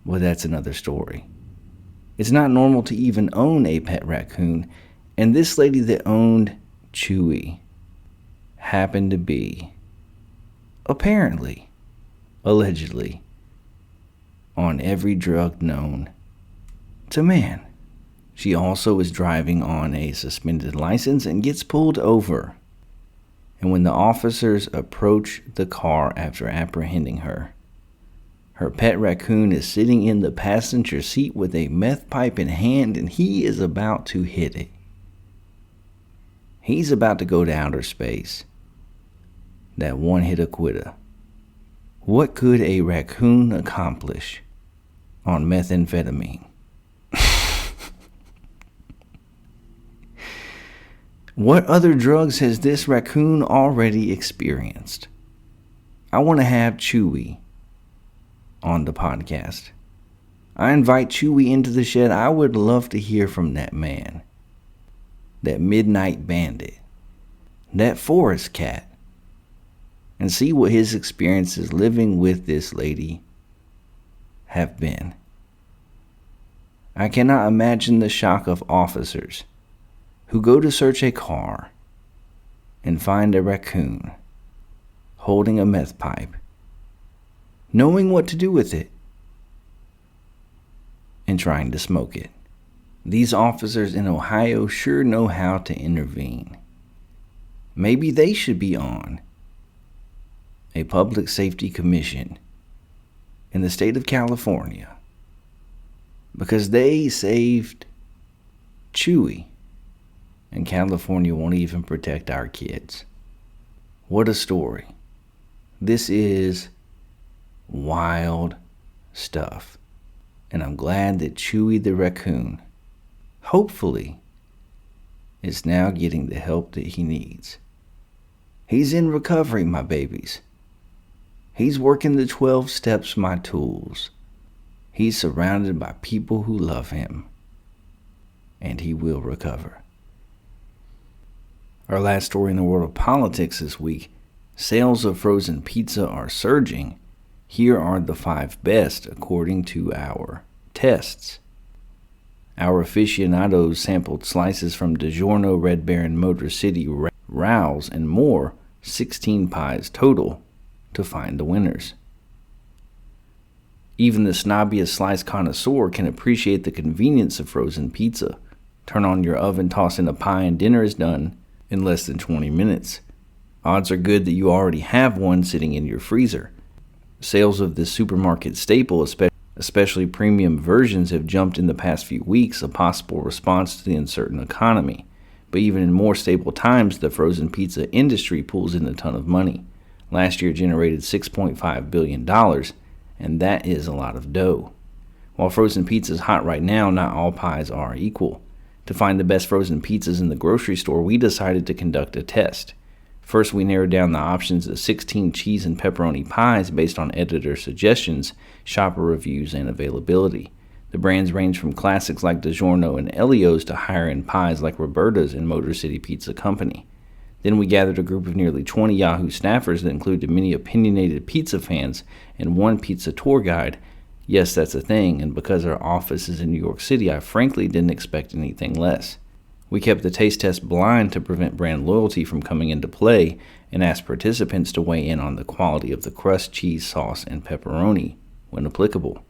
Well, that's another story. It's not normal to even own a pet raccoon, and this lady that owned Chewy happened to be, apparently, allegedly, on every drug known to man. She also is driving on a suspended license and gets pulled over. And when the officers approach the car after apprehending her, her pet raccoon is sitting in the passenger seat with a meth pipe in hand, and he is about to hit it. He's about to go to outer space. That one-hit quitter. What could a raccoon accomplish on methamphetamine? What other drugs has this raccoon already experienced? I want to have Chewy on the podcast. I invite Chewy into the shed. I would love to hear from that man, that midnight bandit, that forest cat, and see what his experiences living with this lady have been. I cannot imagine the shock of officers who go to search a car and find a raccoon holding a meth pipe, knowing what to do with it, and trying to smoke it. These officers in Ohio sure know how to intervene. Maybe they should be on a public safety commission in the state of California, because they saved Chewy, and California won't even protect our kids. What a story. This is wild stuff. And I'm glad that Chewy the raccoon, hopefully, is now getting the help that he needs. He's in recovery, my babies. He's working the 12 steps, my tools. He's surrounded by people who love him. And he will recover. Our last story in the world of politics this week. Sales of frozen pizza are surging. Here are the 5 best according to our tests. Our aficionados sampled slices from DiGiorno, Red Baron, Motor City, Rouse, and more, 16 pies total, to find the winners. Even the snobbiest slice connoisseur can appreciate the convenience of frozen pizza. Turn on your oven, toss in a pie, and dinner is done in less than 20 minutes. Odds are good that you already have one sitting in your freezer. Sales of this supermarket staple, especially premium versions, have jumped in the past few weeks, a possible response to the uncertain economy. But even in more stable times, the frozen pizza industry pulls in a ton of money. Last year generated $6.5 billion, and that is a lot of dough. While frozen pizza is hot right now, not all pies are equal. To find the best frozen pizzas in the grocery store, we decided to conduct a test. First, we narrowed down the options of 16 cheese and pepperoni pies based on editor suggestions, shopper reviews, and availability. The brands range from classics like DiGiorno and Elio's to higher-end pies like Roberta's and Motor City Pizza Company. Then we gathered a group of nearly 20 Yahoo staffers that included many opinionated pizza fans and one pizza tour guide. Yes, that's a thing, and because our office is in New York City, I frankly didn't expect anything less. We kept the taste test blind to prevent brand loyalty from coming into play and asked participants to weigh in on the quality of the crust, cheese, sauce, and pepperoni when applicable.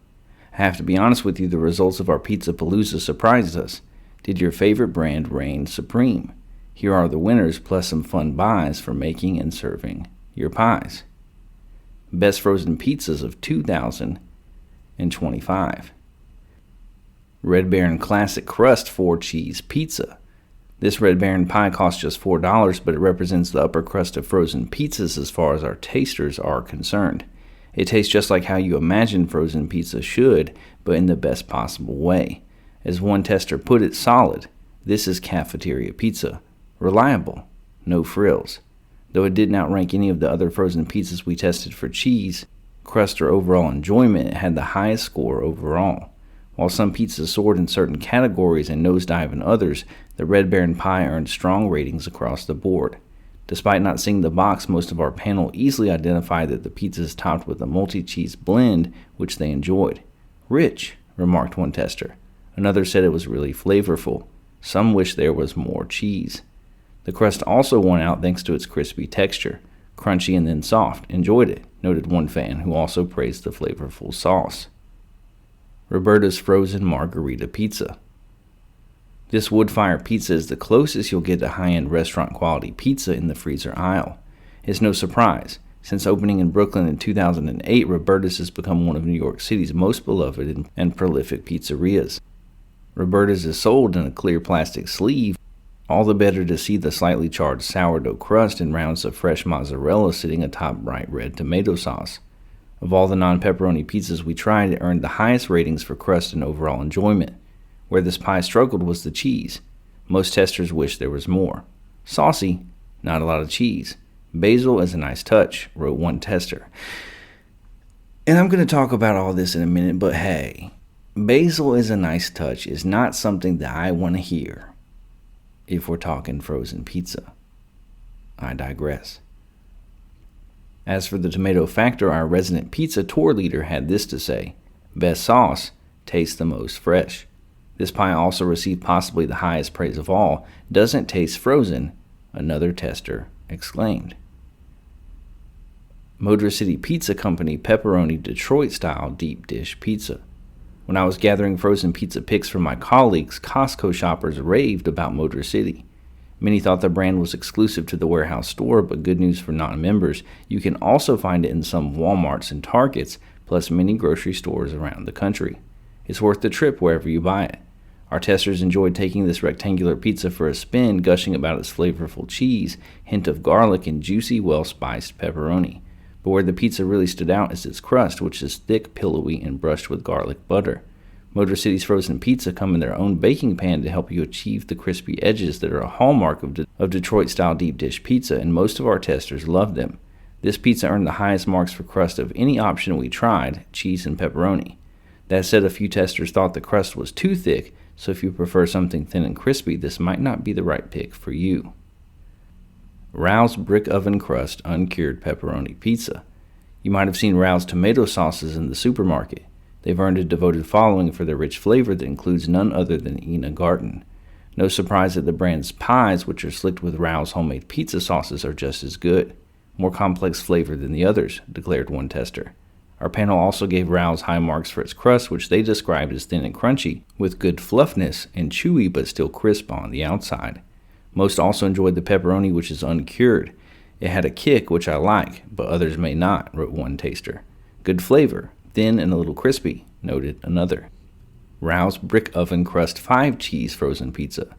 I have to be honest with you, the results of our Pizza Palooza surprised us. Did your favorite brand reign supreme? Here are the winners plus some fun buys for making and serving your pies. Best frozen pizzas of 2025. Red Baron Classic Crust 4-Cheese Pizza, This Red Baron pie costs just $4, but it represents the upper crust of frozen pizzas as far as our tasters are concerned. It tastes just like how you imagine frozen pizza should, but in the best possible way. As one tester put it, solid. This is cafeteria pizza. Reliable. No frills. Though it didn't outrank any of the other frozen pizzas we tested for cheese, crust, or overall enjoyment, it had the highest score overall. While some pizzas soared in certain categories and nosedive in others, the Red Baron pie earned strong ratings across the board. Despite not seeing the box, most of our panel easily identified that the pizza is topped with a multi-cheese blend, which they enjoyed. Rich, remarked one tester. Another said it was really flavorful. Some wished there was more cheese. The crust also won out thanks to its crispy texture. Crunchy and then soft. Enjoyed it, noted one fan, who also praised the flavorful sauce. Roberta's Frozen Margarita Pizza. This wood-fire pizza is the closest you'll get to high-end restaurant-quality pizza in the freezer aisle. It's no surprise. Since opening in Brooklyn in 2008, Roberta's has become one of New York City's most beloved and prolific pizzerias. Roberta's is sold in a clear plastic sleeve, all the better to see the slightly charred sourdough crust and rounds of fresh mozzarella sitting atop bright red tomato sauce. Of all the non-pepperoni pizzas we tried, it earned the highest ratings for crust and overall enjoyment. Where this pie struggled was the cheese. Most testers wished there was more. Saucy, not a lot of cheese. Basil is a nice touch, wrote one tester. And I'm going to talk about all this in a minute, but hey, basil is a nice touch is not something that I want to hear if we're talking frozen pizza. I digress. As for the tomato factor, our resident pizza tour leader had this to say: best sauce, tastes the most fresh. This pie also received possibly the highest praise of all. Doesn't taste frozen, another tester exclaimed. Motor City Pizza Company Pepperoni Detroit-style deep dish pizza. When I was gathering frozen pizza pics for my colleagues, Costco shoppers raved about Motor City. Many thought the brand was exclusive to the warehouse store, but good news for non-members, you can also find it in some Walmarts and Targets, plus many grocery stores around the country. It's worth the trip wherever you buy it. Our testers enjoyed taking this rectangular pizza for a spin, gushing about its flavorful cheese, hint of garlic, and juicy, well-spiced pepperoni. But where the pizza really stood out is its crust, which is thick, pillowy, and brushed with garlic butter. Motor City's frozen pizza come in their own baking pan to help you achieve the crispy edges that are a hallmark of Detroit-style deep dish pizza, and most of our testers loved them. This pizza earned the highest marks for crust of any option we tried, cheese and pepperoni. That said, a few testers thought the crust was too thick, so if you prefer something thin and crispy, this might not be the right pick for you. Rao's Brick Oven Crust Uncured Pepperoni Pizza. You might have seen Rao's tomato sauces in the supermarket. They've earned a devoted following for their rich flavor that includes none other than Ina Garten. No surprise that the brand's pies, which are slicked with Rao's homemade pizza sauces, are just as good. More complex flavor than the others, declared one tester. Our panel also gave Rao's high marks for its crust, which they described as thin and crunchy, with good fluffiness and chewy but still crisp on the outside. Most also enjoyed the pepperoni, which is uncured. It had a kick, which I like, but others may not, wrote one taster. Good flavor, thin and a little crispy, noted another. Rao's Brick Oven Crust 5 Cheese Frozen Pizza.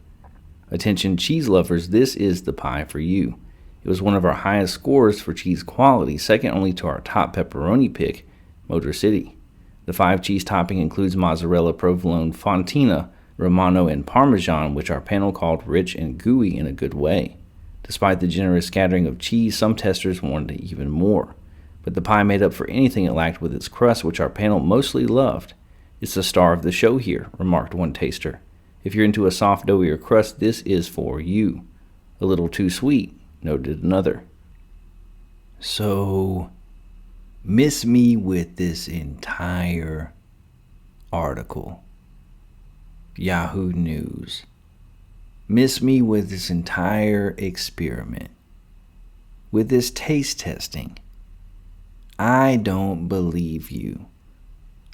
Attention cheese lovers, this is the pie for you. It was one of our highest scores for cheese quality, second only to our top pepperoni pick, Motor City. The 5 cheese topping includes mozzarella, provolone, fontina, romano, and parmesan, which our panel called rich and gooey in a good way. Despite the generous scattering of cheese, some testers wanted even more. But the pie made up for anything it lacked with its crust, which our panel mostly loved. It's the star of the show here, remarked one taster. If you're into a soft, doughier crust, this is for you. A little too sweet, noted another. So, miss me with this entire article. Yahoo News. Miss me with this entire experiment. With this taste testing. I don't believe you.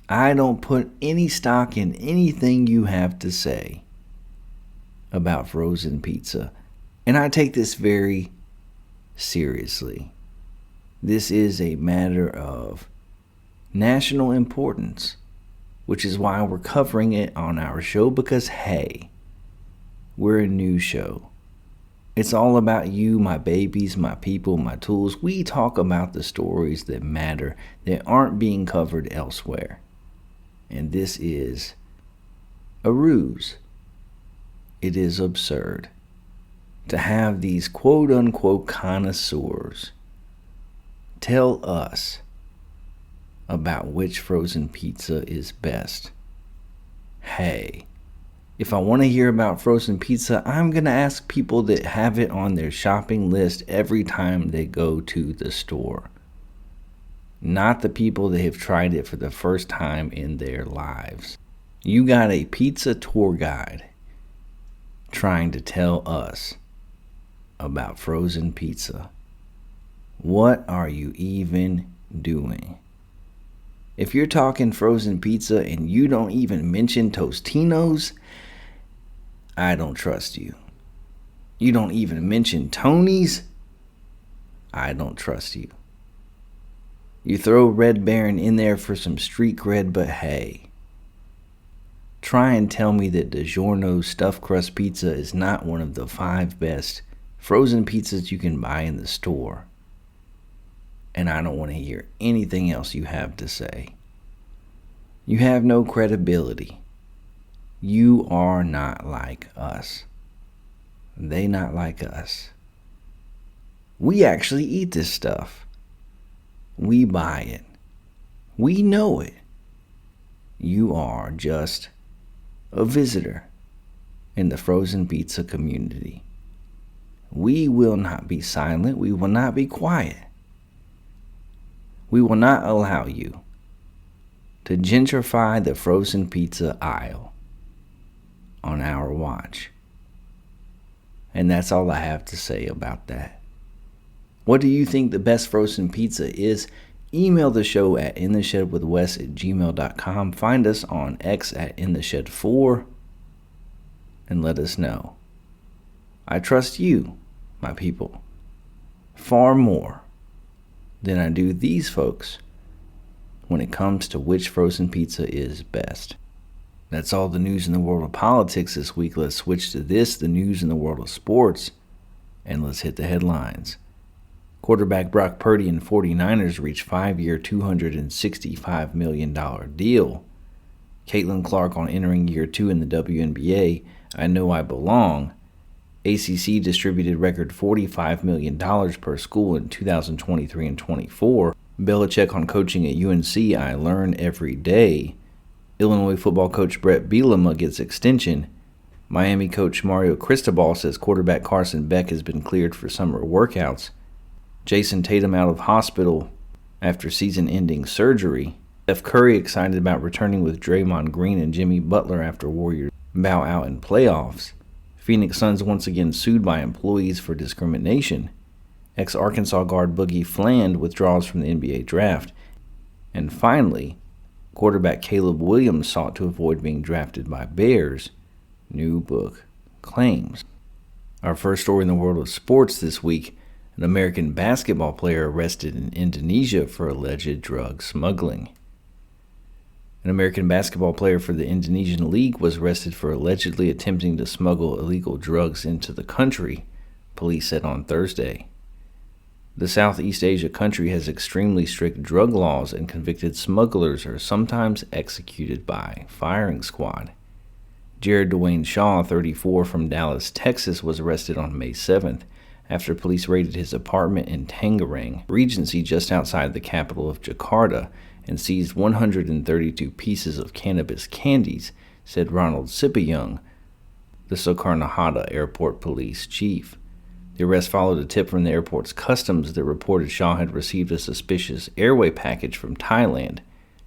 I don't put any stock in anything you have to say about frozen pizza. And I take this very seriously. This is a matter of national importance, which is why we're covering it on our show, because hey, We're a news show. It's all about you, my babies, my people, my tools. We talk about the stories that matter, that aren't being covered elsewhere. And this is a ruse. It is absurd to have these quote-unquote connoisseurs tell us about which frozen pizza is best. Hey, if I want to hear about frozen pizza, I'm going to ask people that have it on their shopping list every time they go to the store. Not the people that have tried it for the first time in their lives. You got a pizza tour guide trying to tell us about frozen pizza. What are you even doing? If you're talking frozen pizza and you don't even mention Tostinos, I don't trust you. You don't even mention Tony's, I don't trust you. You throw Red Baron in there for some street cred, but hey, try and tell me that DiGiorno's stuffed crust pizza is not one of the 5 best frozen pizzas you can buy in the store. And I don't want to hear anything else you have to say. You have no credibility. You are not like us. They not like us. We actually eat this stuff. We buy it. We know it. You are just a visitor in the frozen pizza community. We will not be silent. We will not be quiet. We will not allow you to gentrify the frozen pizza aisle on our watch. And that's all I have to say about that. What do you think the best frozen pizza is? Email the show at intheshedwithwes@gmail.com. Find us on X at intheshed4 and let us know. I trust you, my people, far more than I do these folks when it comes to which frozen pizza is best. That's all the news in the world of politics this week. Let's switch to the news in the world of sports, and let's hit the headlines. Quarterback Brock Purdy and 49ers reach 5-year, $265 million deal. Caitlin Clark on entering year 2 in the WNBA, I Know I Belong. ACC distributed record $45 million per school in 2023 and 24. Belichick on coaching at UNC, I learn every day. Illinois football coach Brett Bielema gets extension. Miami coach Mario Cristobal says quarterback Carson Beck has been cleared for summer workouts. Jason Tatum out of hospital after season-ending surgery. Steph Curry excited about returning with Draymond Green and Jimmy Butler after Warriors bow out in playoffs. Phoenix Suns once again sued by employees for discrimination. Ex-Arkansas guard Boogie Fland withdraws from the NBA draft. And finally, quarterback Caleb Williams sought to avoid being drafted by Bears. New book claims. Our first story in the world of sports this week, an American basketball player arrested in Indonesia for alleged drug smuggling. An American basketball player for the Indonesian League was arrested for allegedly attempting to smuggle illegal drugs into the country, police said on Thursday. The Southeast Asia country has extremely strict drug laws, and convicted smugglers are sometimes executed by firing squad. Jared Dwayne Shaw, 34, from Dallas, Texas, was arrested on May 7th after police raided his apartment in Tangerang, Regency just outside the capital of Jakarta, and seized 132 pieces of cannabis candies, said Ronald Sipayung, the Soekarno-Hatta Airport Police Chief. The arrest followed a tip from the airport's customs that reported Shaw had received a suspicious airway package from Thailand,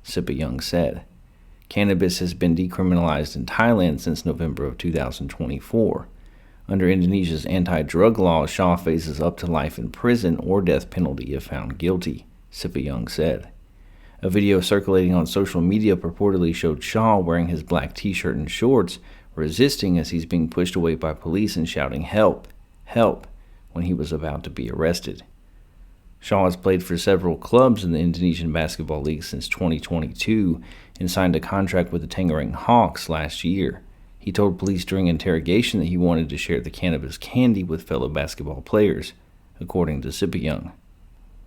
Sipayung said. Cannabis has been decriminalized in Thailand since November of 2024. Under Indonesia's anti-drug law, Shaw faces up to life in prison or death penalty if found guilty, Sipayung said. A video circulating on social media purportedly showed Shaw wearing his black t-shirt and shorts, resisting as he's being pushed away by police and shouting, "Help! Help!" when he was about to be arrested. Shaw has played for several clubs in the Indonesian Basketball League since 2022 and signed a contract with the Tangerang Hawks last year. He told police during interrogation that he wanted to share the cannabis candy with fellow basketball players, according to Sipayung.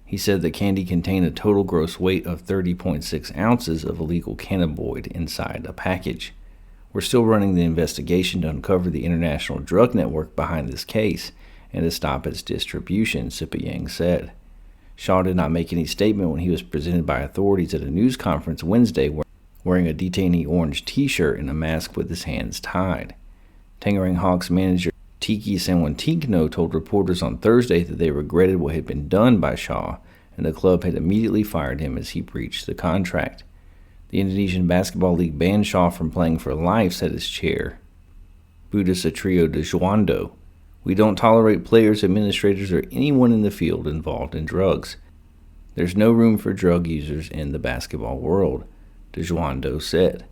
He said the candy contained a total gross weight of 30.6 ounces of illegal cannabinoid inside a package. We're still running the investigation to uncover the international drug network behind this case and to stop its distribution, Sipayung said. Shaw did not make any statement when he was presented by authorities at a news conference Wednesday wearing a detainee orange t-shirt and a mask with his hands tied. Tangerang Hawks manager Tiki Sanwantikno told reporters on Thursday that they regretted what had been done by Shaw, and the club had immediately fired him as he breached the contract. The Indonesian Basketball League banned Shaw from playing for life, said his chair, Budi Satrio Dejwando. We don't tolerate players, administrators, or anyone in the field involved in drugs. There's no room for drug users in the basketball world, Dejwando said.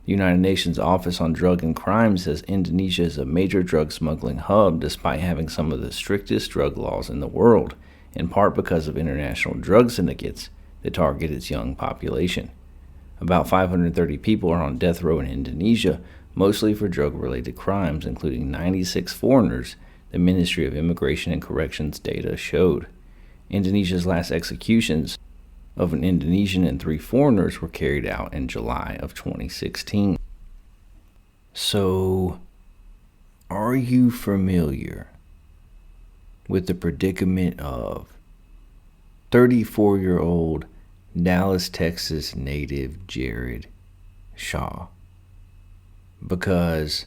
The United Nations Office on Drug and Crime says Indonesia is a major drug smuggling hub despite having some of the strictest drug laws in the world, in part because of international drug syndicates that target its young population. About 530 people are on death row in Indonesia, mostly for drug-related crimes, including 96 foreigners, the Ministry of Immigration and Corrections data showed. Indonesia's last executions of an Indonesian and 3 foreigners were carried out in July of 2016. So, are you familiar with the predicament of 34-year-old Dallas, Texas native Jared Shaw? Because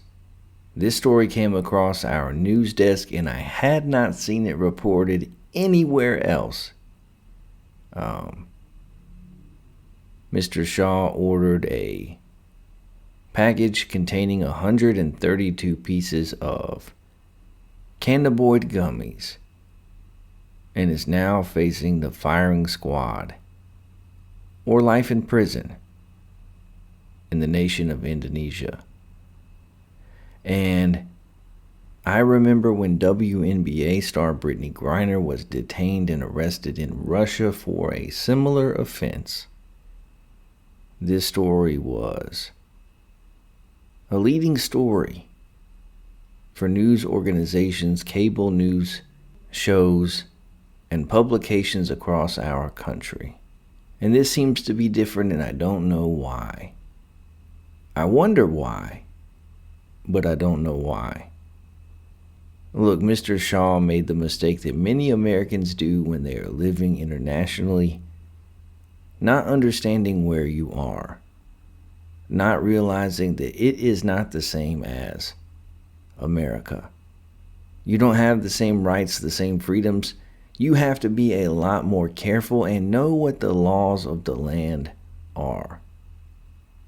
this story came across our news desk and I had not seen it reported anywhere else. Mr. Shaw ordered a package containing 132 pieces of cannabinoid gummies and is now facing the firing squad or life in prison in the nation of Indonesia. And I remember when WNBA star Brittany Griner was detained and arrested in Russia for a similar offense. This story was a leading story for news organizations, cable news shows, and publications across our country. And this seems to be different, and I don't know why. I wonder why, but I don't know why. Look, Mr. Shaw made the mistake that many Americans do when they are living internationally, not understanding where you are, not realizing that it is not the same as America. You don't have the same rights, the same freedoms. You have to be a lot more careful and know what the laws of the land are.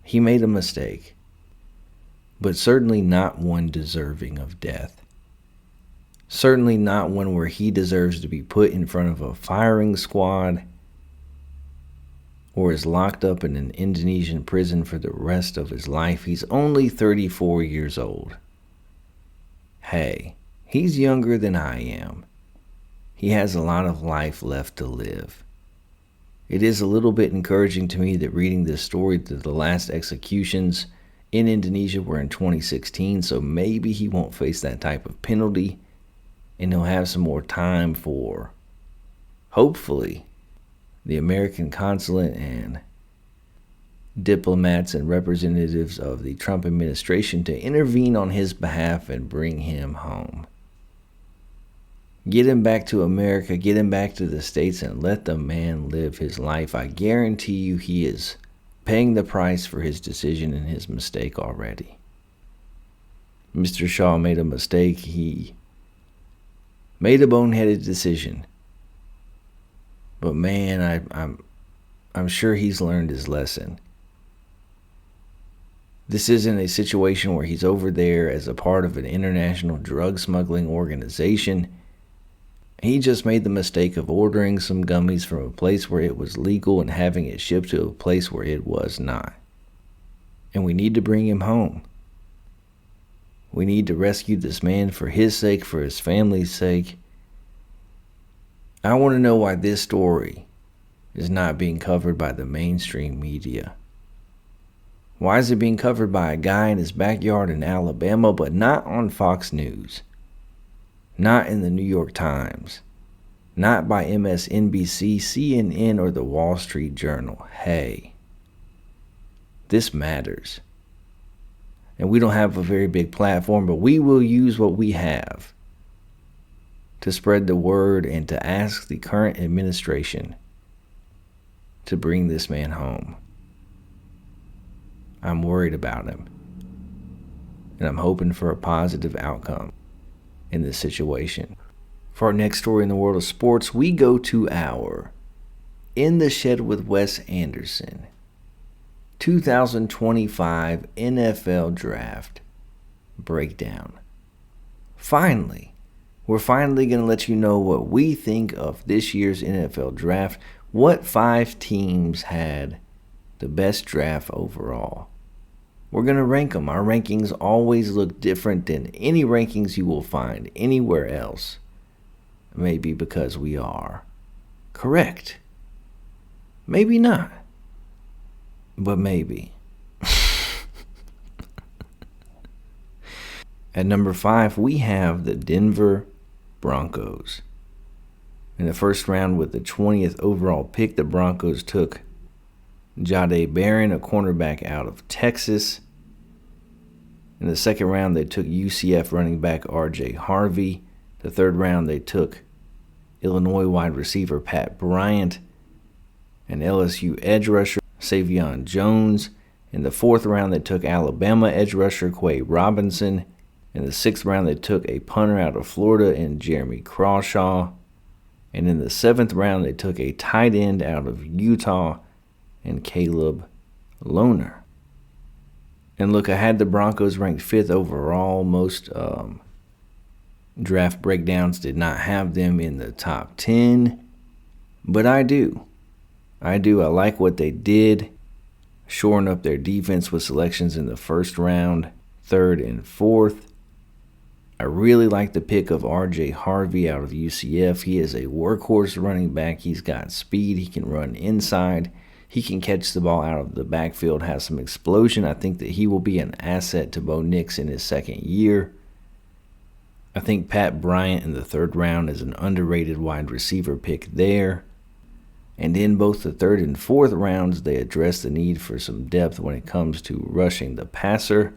He made a mistake, but certainly not one deserving of death. Certainly not one where he deserves to be put in front of a firing squad or is locked up in an Indonesian prison for the rest of his life. He's only 34 years old. Hey, he's younger than I am. He has a lot of life left to live. It is a little bit encouraging to me that reading this story that the last executions in Indonesia were in 2016, so maybe he won't face that type of penalty, and he'll have some more time for, hopefully, the American consulate and diplomats and representatives of the Trump administration to intervene on his behalf and bring him home. Get him back to America, get him back to the States, and let the man live his life. I guarantee you he is paying the price for his decision and his mistake already. Mr. Shaw made a mistake. He made a boneheaded decision. But man, I'm sure he's learned his lesson. This isn't a situation where he's over there as a part of an international drug smuggling organization. He just made the mistake of ordering some gummies from a place where it was legal and having it shipped to a place where it was not. And we need to bring him home. We need to rescue this man for his sake, for his family's sake. I want to know why this story is not being covered by the mainstream media. Why is it being covered by a guy in his backyard in Alabama, but not on Fox News? Not in the New York Times? Not by MSNBC, CNN, or the Wall Street Journal? Hey, this matters. And we don't have a very big platform, but we will use what we have to spread the word and to ask the current administration to bring this man home. I'm worried about him, and I'm hoping for a positive outcome in this situation. For our next story in the world of sports, we go to our In the Shed with Wes Anderson 2025 NFL Draft Breakdown. Finally, we're finally going to let you know what we think of this year's NFL Draft, what 5 teams had the best draft overall. We're going to rank them. Our rankings always look different than any rankings you will find anywhere else. Maybe because we are correct. Maybe not. But maybe. At number 5, we have the Denver Broncos. In the first round with the 20th overall pick, the Broncos took Jahdae Barron, a cornerback out of Texas. In the second round, they took UCF running back R.J. Harvey. The third round, they took Illinois wide receiver Pat Bryant and LSU edge rusher Savion Jones. In the fourth round, they took Alabama edge rusher Quay Robinson. In the sixth round, they took a punter out of Florida in Jeremy Crawshaw. And in the seventh round, they took a tight end out of Utah and Caleb Lohner. And look, I had the Broncos ranked 5th overall. Most draft breakdowns did not have them in the top 10. But I do. I like what they did, shoring up their defense with selections in the first round, third, and fourth. I really like the pick of R.J. Harvey out of UCF. He is a workhorse running back. He's got speed. He can run inside. He can catch the ball out of the backfield, has some explosion. I think that he will be an asset to Bo Nix in his second year. I think Pat Bryant in the third round is an underrated wide receiver pick there. And in both the third and fourth rounds, they address the need for some depth when it comes to rushing the passer.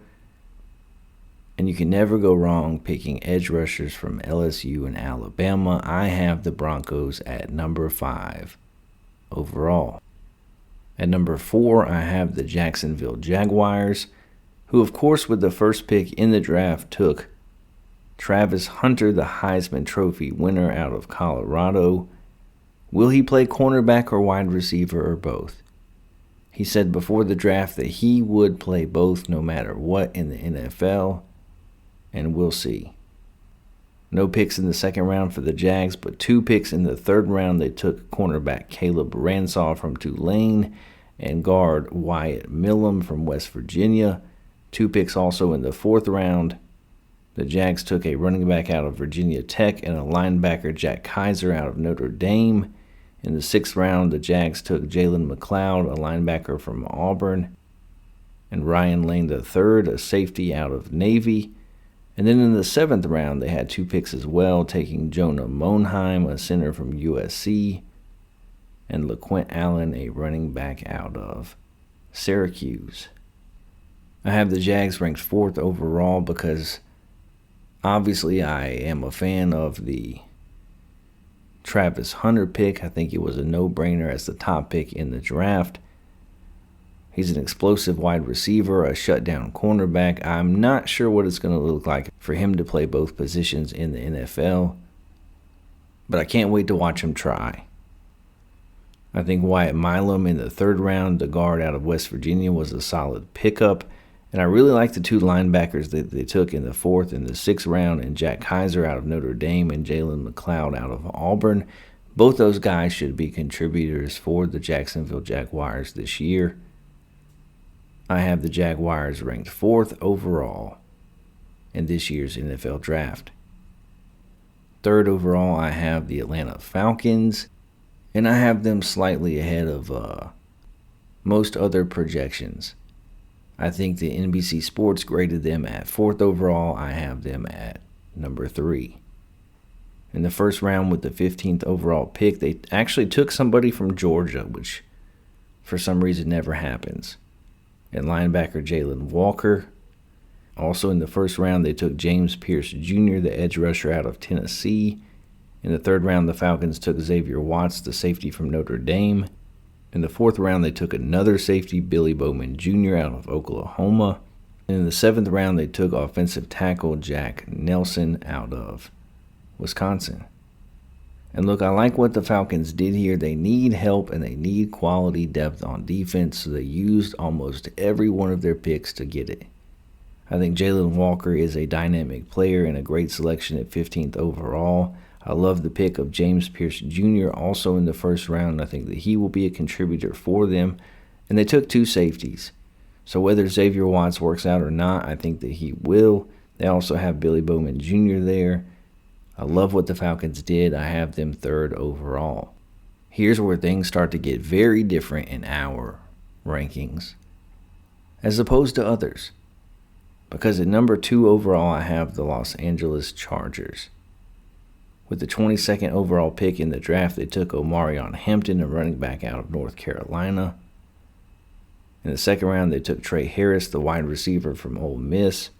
And you can never go wrong picking edge rushers from LSU and Alabama. I have the Broncos at number 5 overall. At number 4, I have the Jacksonville Jaguars, who of course with the first pick in the draft took Travis Hunter, the Heisman Trophy winner out of Colorado. Will he play cornerback or wide receiver or both? He said before the draft that he would play both no matter what in the NFL, and we'll see. No picks in the second round for the Jags, but 2 picks in the third round. They took cornerback Caleb Ransall from Tulane and guard Wyatt Millam from West Virginia. 2 picks also in the fourth round. The Jags took a running back out of Virginia Tech and a linebacker, Jack Kaiser, out of Notre Dame. In the sixth round, the Jags took Jalen McLeod, a linebacker from Auburn, and Ryan Lane III, a safety out of Navy. And then in the seventh round, they had 2 picks as well, taking Jonah Monheim, a center from USC, and LaQuint Allen, a running back out of Syracuse. I have the Jags ranked 4th overall because obviously I am a fan of the Travis Hunter pick. I think it was a no-brainer as the top pick in the draft. He's an explosive wide receiver, a shutdown cornerback. I'm not sure what it's going to look like for him to play both positions in the NFL, but I can't wait to watch him try. I think Wyatt Milum in the third round, the guard out of West Virginia, was a solid pickup, and I really like the 2 linebackers that they took in the fourth and the sixth round, and Jack Kaiser out of Notre Dame and Jalen McLeod out of Auburn. Both those guys should be contributors for the Jacksonville Jaguars this year. I have the Jaguars ranked 4th overall in this year's NFL Draft. 3rd overall, I have the Atlanta Falcons, and I have them slightly ahead of most other projections. I think that NBC Sports graded them at 4th overall. I have them at number 3. In the first round with the 15th overall pick, they actually took somebody from Georgia, which for some reason never happens. And linebacker Jalen Walker. Also in the first round, they took James Pierce Jr., the edge rusher out of Tennessee. In the third round, the Falcons took Xavier Watts, the safety from Notre Dame. In the fourth round, they took another safety, Billy Bowman Jr. out of Oklahoma. And in the seventh round, they took offensive tackle Jack Nelson out of Wisconsin. And look, I like what the Falcons did here. They need help and they need quality depth on defense, so they used almost every one of their picks to get it. I think Jalen Walker is a dynamic player and a great selection at 15th overall. I love the pick of James Pierce Jr. also in the first round. I think that he will be a contributor for them. And they took 2 safeties. So whether Xavier Watts works out or not, I think that he will. They also have Billy Bowman Jr. there. I love what the Falcons did. I have them 3rd overall. Here's where things start to get very different in our rankings as opposed to others. Because at number 2 overall, I have the Los Angeles Chargers. With the 22nd overall pick in the draft, they took Omarion Hampton, a running back out of North Carolina. In the second round, they took Trey Harris, the wide receiver from Ole Miss.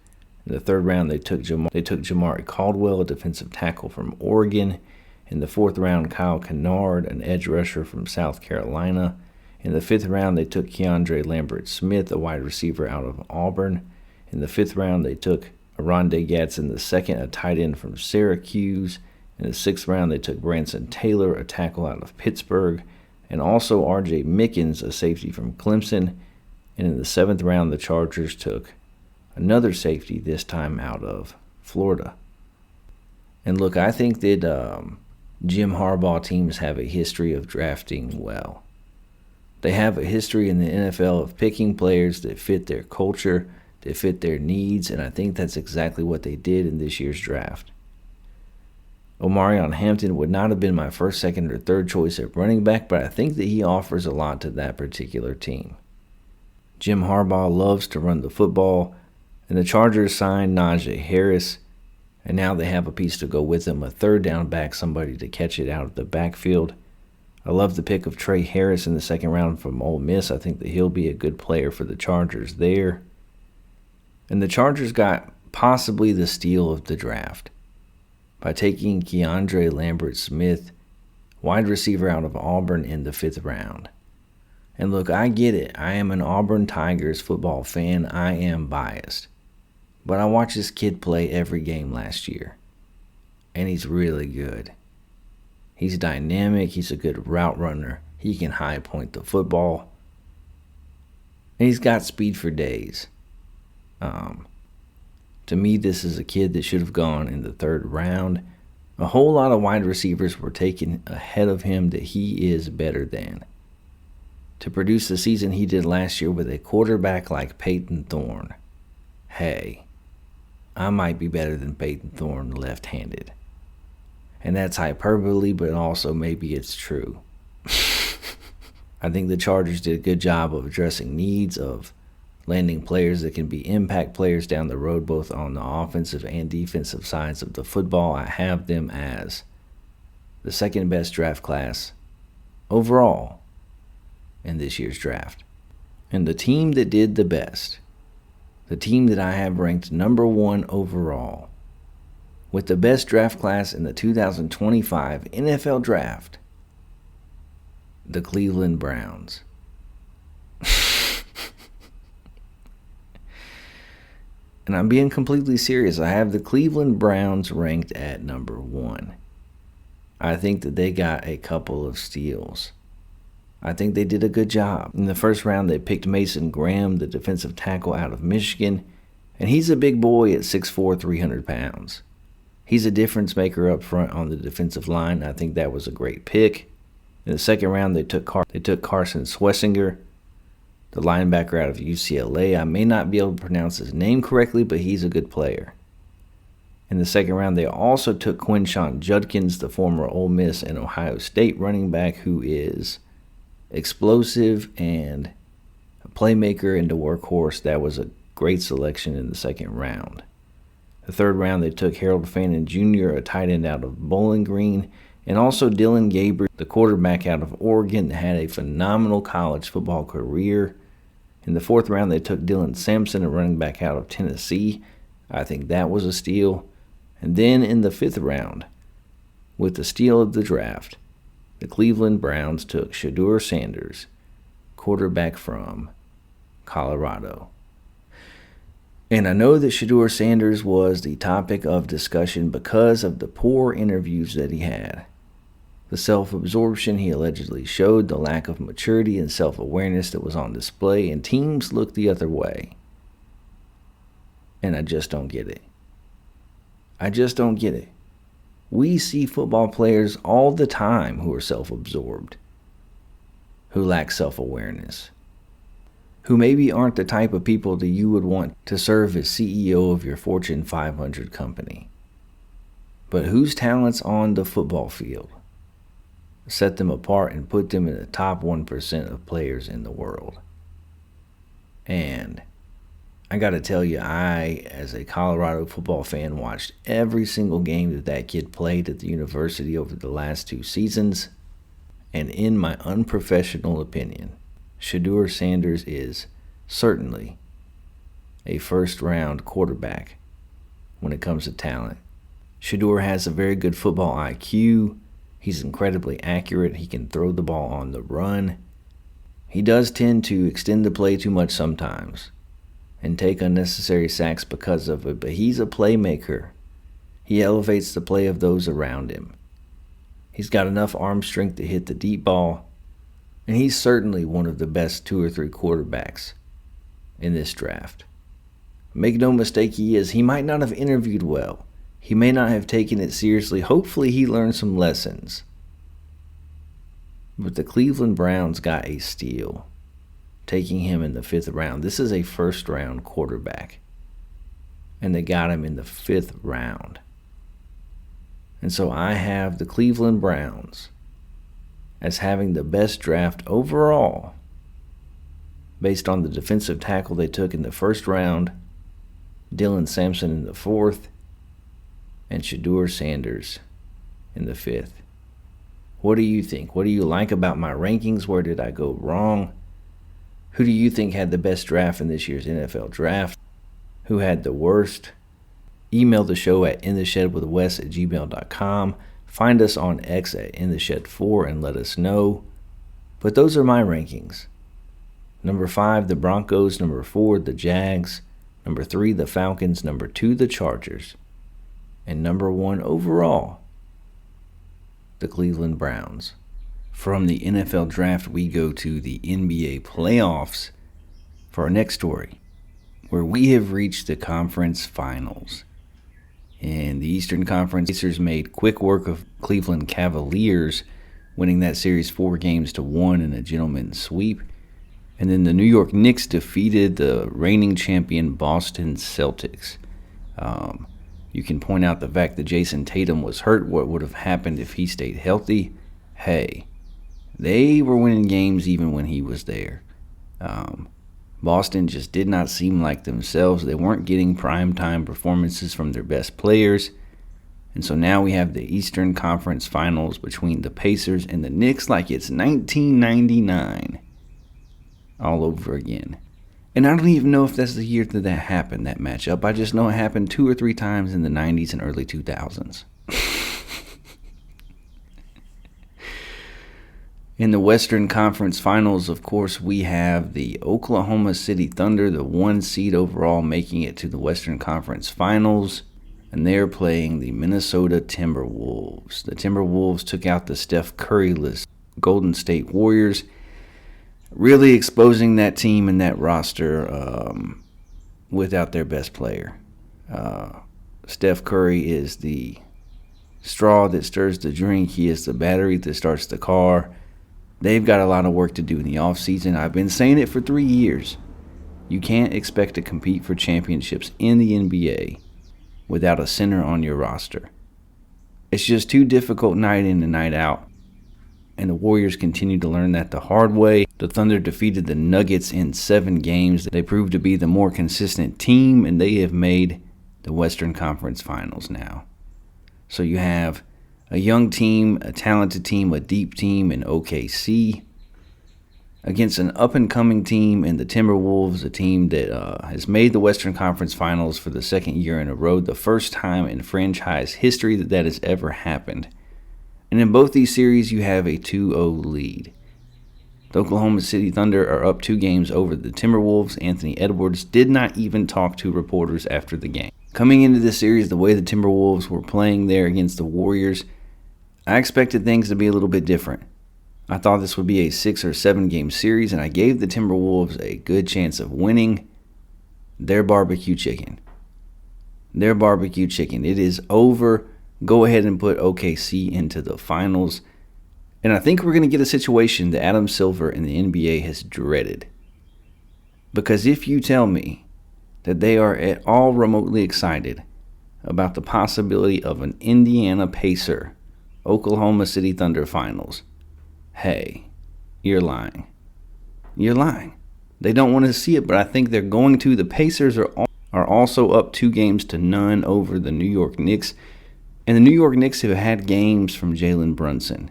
In the third round, they took Jamari Caldwell, a defensive tackle from Oregon. In the fourth round, Kyle Kennard, an edge rusher from South Carolina. In the fifth round, they took Keandre Lambert-Smith, a wide receiver out of Auburn. In the fifth round, they took Aronde Gadsden II, a tight end from Syracuse. In the sixth round, they took Branson Taylor, a tackle out of Pittsburgh, and also R.J. Mickens, a safety from Clemson. And in the seventh round, the Chargers took another safety, this time out of Florida. And look, I think that Jim Harbaugh teams have a history of drafting well. They have a history in the NFL of picking players that fit their culture, that fit their needs, and I think that's exactly what they did in this year's draft. Omarion Hampton would not have been my first, second, or third choice at running back, but I think that he offers a lot to that particular team. Jim Harbaugh loves to run the football, and the Chargers signed Najee Harris, and now they have a piece to go with them, a third down back, somebody to catch it out of the backfield. I love the pick of Trey Harris in the second round from Ole Miss. I think that he'll be a good player for the Chargers there. And the Chargers got possibly the steal of the draft by taking Keandre Lambert-Smith, wide receiver out of Auburn, in the fifth round. And look, I get it. I am an Auburn Tigers football fan. I am biased. But I watched this kid play every game last year. And he's really good. He's dynamic. He's a good route runner. He can high point the football. And he's got speed for days. To me, this is a kid that should have gone in the third round. A whole lot of wide receivers were taken ahead of him that he is better than. To produce the season he did last year with a quarterback like Peyton Thorne, hey, I might be better than Peyton Thorne left-handed. And that's hyperbole, but also maybe it's true. I think the Chargers did a good job of addressing needs, of landing players that can be impact players down the road, both on the offensive and defensive sides of the football. I have them as the second best draft class overall in this year's draft. And the team that did the best, the team that I have ranked number 1 overall, with the best draft class in the 2025 NFL Draft, the Cleveland Browns. And I'm being completely serious. I have the Cleveland Browns ranked at number 1. I think that they got a couple of steals. I think they did a good job. In the first round, they picked Mason Graham, the defensive tackle out of Michigan. And he's a big boy at 6'4", 300 pounds. He's a difference maker up front on the defensive line. I think that was a great pick. In the second round, they took Carson Swessinger, the linebacker out of UCLA. I may not be able to pronounce his name correctly, but he's a good player. In the second round, they also took Quinshon Judkins, the former Ole Miss and Ohio State running back, who is explosive and playmaker and the workhorse, that was a great selection in the second round. The third round, they took Harold Fannin Jr., a tight end out of Bowling Green, and also Dylan Gabriel, the quarterback out of Oregon that had a phenomenal college football career. In the fourth round, they took Dylan Sampson, a running back out of Tennessee. I think that was a steal. And then in the fifth round, with the steal of the draft, the Cleveland Browns took Shedeur Sanders, quarterback from Colorado. And I know that Shedeur Sanders was the topic of discussion because of the poor interviews that he had. The self-absorption he allegedly showed, the lack of maturity and self-awareness that was on display, and teams looked the other way. And I just don't get it. I just don't get it. We see football players all the time who are self-absorbed, who lack self-awareness, who maybe aren't the type of people that you would want to serve as CEO of your Fortune 500 company, but whose talents on the football field set them apart and put them in the top 1% of players in the world. And I got to tell you, I, as a Colorado football fan, watched every single game that kid played at the university over the last 2 seasons. And in my unprofessional opinion, Shedeur Sanders is certainly a first-round quarterback when it comes to talent. Shedeur has a very good football IQ. He's incredibly accurate. He can throw the ball on the run. He does tend to extend the play too much sometimes and take unnecessary sacks because of it, but he's a playmaker. He elevates the play of those around him. He's got enough arm strength to hit the deep ball, and he's certainly one of the best 2 or 3 quarterbacks in this draft. Make no mistake, he might not have interviewed well. He may not have taken it seriously. Hopefully he learned some lessons. But the Cleveland Browns got a steal, taking him in the 5th round. This is a first-round quarterback, and they got him in the 5th round. And so I have the Cleveland Browns as having the best draft overall based on the defensive tackle they took in the 1st round, Dylan Sampson in the 4th, and Shedeur Sanders in the 5th. What do you think? What do you like about my rankings? Where did I go wrong? Who do you think had the best draft in this year's NFL draft? Who had the worst? Email the show at intheshedwithwes@gmail.com. Find us on X at intheshed4 and let us know. But those are my rankings. Number 5, the Broncos. Number 4, the Jags. Number 3, the Falcons. Number 2, the Chargers. And number 1 overall, the Cleveland Browns. From the NFL draft, we go to the NBA playoffs for our next story, where we have reached the conference finals. In the Eastern Conference, Pacers made quick work of Cleveland Cavaliers, winning that series 4-1 in a gentleman's sweep. And then the New York Knicks defeated the reigning champion Boston Celtics. You can point out the fact that Jason Tatum was hurt. What would have happened if he stayed healthy? Hey, they were winning games even when he was there. Boston just did not seem like themselves. They weren't getting primetime performances from their best players. And so now we have the Eastern Conference Finals between the Pacers and the Knicks like it's 1999 all over again. And I don't even know if that's the year that happened, that matchup. I just know it happened 2 or 3 times in the 90s and early 2000s. In the Western Conference Finals, of course, we have the Oklahoma City Thunder, the 1 seed overall, making it to the Western Conference Finals. And they're playing the Minnesota Timberwolves. The Timberwolves took out the Steph Curry-less Golden State Warriors, really exposing that team and that roster without their best player. Steph Curry is the straw that stirs the drink. He is the battery that starts the car. They've got a lot of work to do in the offseason. I've been saying it for 3 years. You can't expect to compete for championships in the NBA without a center on your roster. It's just too difficult night in and night out. And the Warriors continue to learn that the hard way. The Thunder defeated the Nuggets in 7 games. They proved to be the more consistent team, and they have made the Western Conference Finals now. So you have a young team, a talented team, a deep team in OKC against an up-and-coming team in the Timberwolves, a team that has made the Western Conference Finals for the second year in a row, the first time in franchise history that has ever happened. And in both these series, you have a 2-0 lead. The Oklahoma City Thunder are up 2 games over the Timberwolves. Anthony Edwards did not even talk to reporters after the game. Coming into this series, the way the Timberwolves were playing there against the Warriors, I expected things to be a little bit different. I thought this would be a 6 or 7 game series, and I gave the Timberwolves a good chance of winning their barbecue chicken. Their barbecue chicken. It is over. Go ahead and put OKC into the finals. And I think we're going to get a situation that Adam Silver in the NBA has dreaded. Because if you tell me that they are at all remotely excited about the possibility of an Indiana Pacer Oklahoma City Thunder finals, hey, you're lying. You're lying. They don't want to see it, but I think they're going to. The Pacers are also up 2-0 over the New York Knicks. And the New York Knicks have had games from Jalen Brunson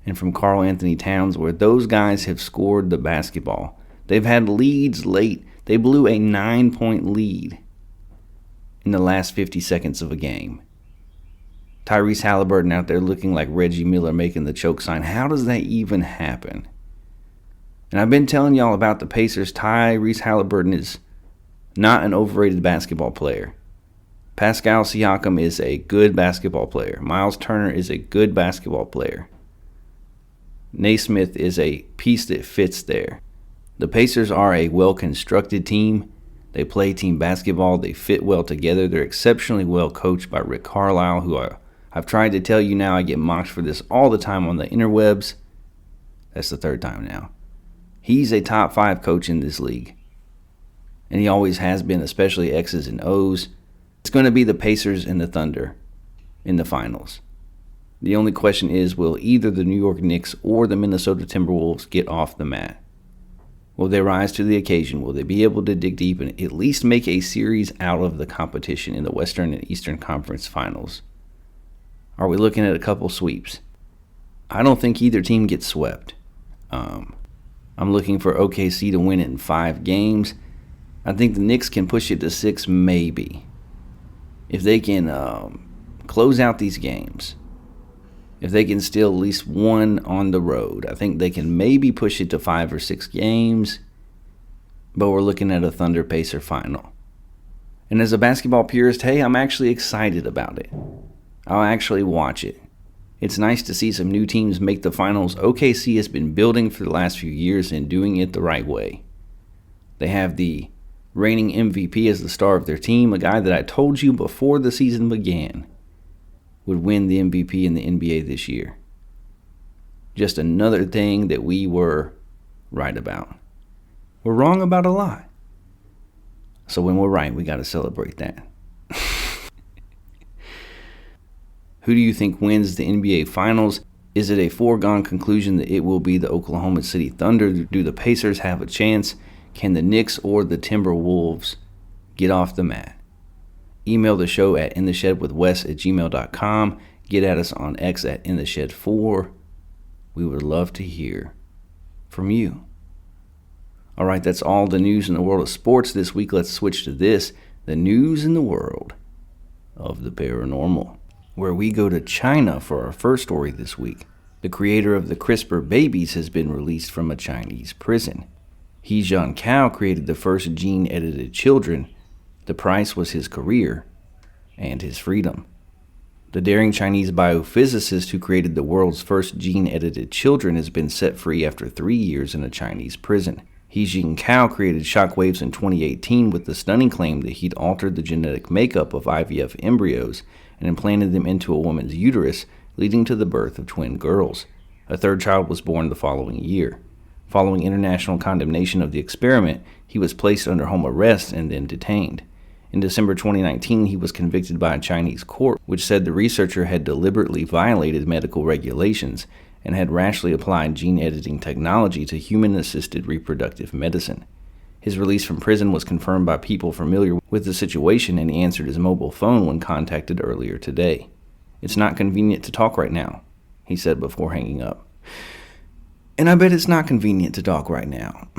and from Karl Anthony Towns where those guys have scored the basketball. They've had leads late. They blew a 9-point lead in the last 50 seconds of a game. Tyrese Halliburton out there looking like Reggie Miller making the choke sign. How does that even happen? And I've been telling y'all about the Pacers. Tyrese Halliburton is not an overrated basketball player. Pascal Siakam is a good basketball player. Miles Turner is a good basketball player. Naismith is a piece that fits there. The Pacers are a well-constructed team. They play team basketball. They fit well together. They're exceptionally well coached by Rick Carlisle, who I've tried to tell you now. I get mocked for this all the time on the interwebs. That's the 3rd time now. He's a top 5 coach in this league. And he always has been, especially X's and O's. It's going to be the Pacers and the Thunder in the finals. The only question is, will either the New York Knicks or the Minnesota Timberwolves get off the mat? Will they rise to the occasion? Will they be able to dig deep and at least make a series out of the competition in the Western and Eastern Conference Finals? Are we looking at a couple sweeps? I don't think either team gets swept. I'm looking for OKC to win it in 5 games. I think the Knicks can push it to 6, maybe. If they can close out these games, if they can steal at least 1 on the road, I think they can maybe push it to 5 or 6 games. But we're looking at a Thunder Pacer final. And as a basketball purist, hey, I'm actually excited about it. I'll actually watch it. It's nice to see some new teams make the finals. OKC has been building for the last few years and doing it the right way. They have the reigning MVP as the star of their team, a guy that I told you before the season began would win the MVP in the NBA this year. Just another thing that we were right about. We're wrong about a lot. So when we're right, we got to celebrate that. Who do you think wins the NBA Finals? Is it a foregone conclusion that it will be the Oklahoma City Thunder? Do the Pacers have a chance? Can the Knicks or the Timberwolves get off the mat? Email the show at intheshedwithwes@gmail.com. Get at us on X at intheshed4. We would love to hear from you. All right, that's all the news in the world of sports this week. Let's switch to this, the news in the world of the paranormal, where we go to China for our first story this week. The creator of the CRISPR babies has been released from a Chinese prison. He Zhongkao created the first gene-edited children. The price was his career and his freedom. The daring Chinese biophysicist who created the world's first gene-edited children has been set free after 3 years in a Chinese prison. He Zhongkao created shockwaves in 2018 with the stunning claim that he'd altered the genetic makeup of IVF embryos and implanted them into a woman's uterus, leading to the birth of twin girls. A 3rd child was born the following year. Following international condemnation of the experiment, he was placed under home arrest and then detained. In December 2019, he was convicted by a Chinese court, which said the researcher had deliberately violated medical regulations and had rashly applied gene editing technology to human-assisted reproductive medicine. His release from prison was confirmed by people familiar with the situation, and he answered his mobile phone when contacted earlier today. "It's not convenient to talk right now," he said before hanging up. And I bet it's not convenient to talk right now.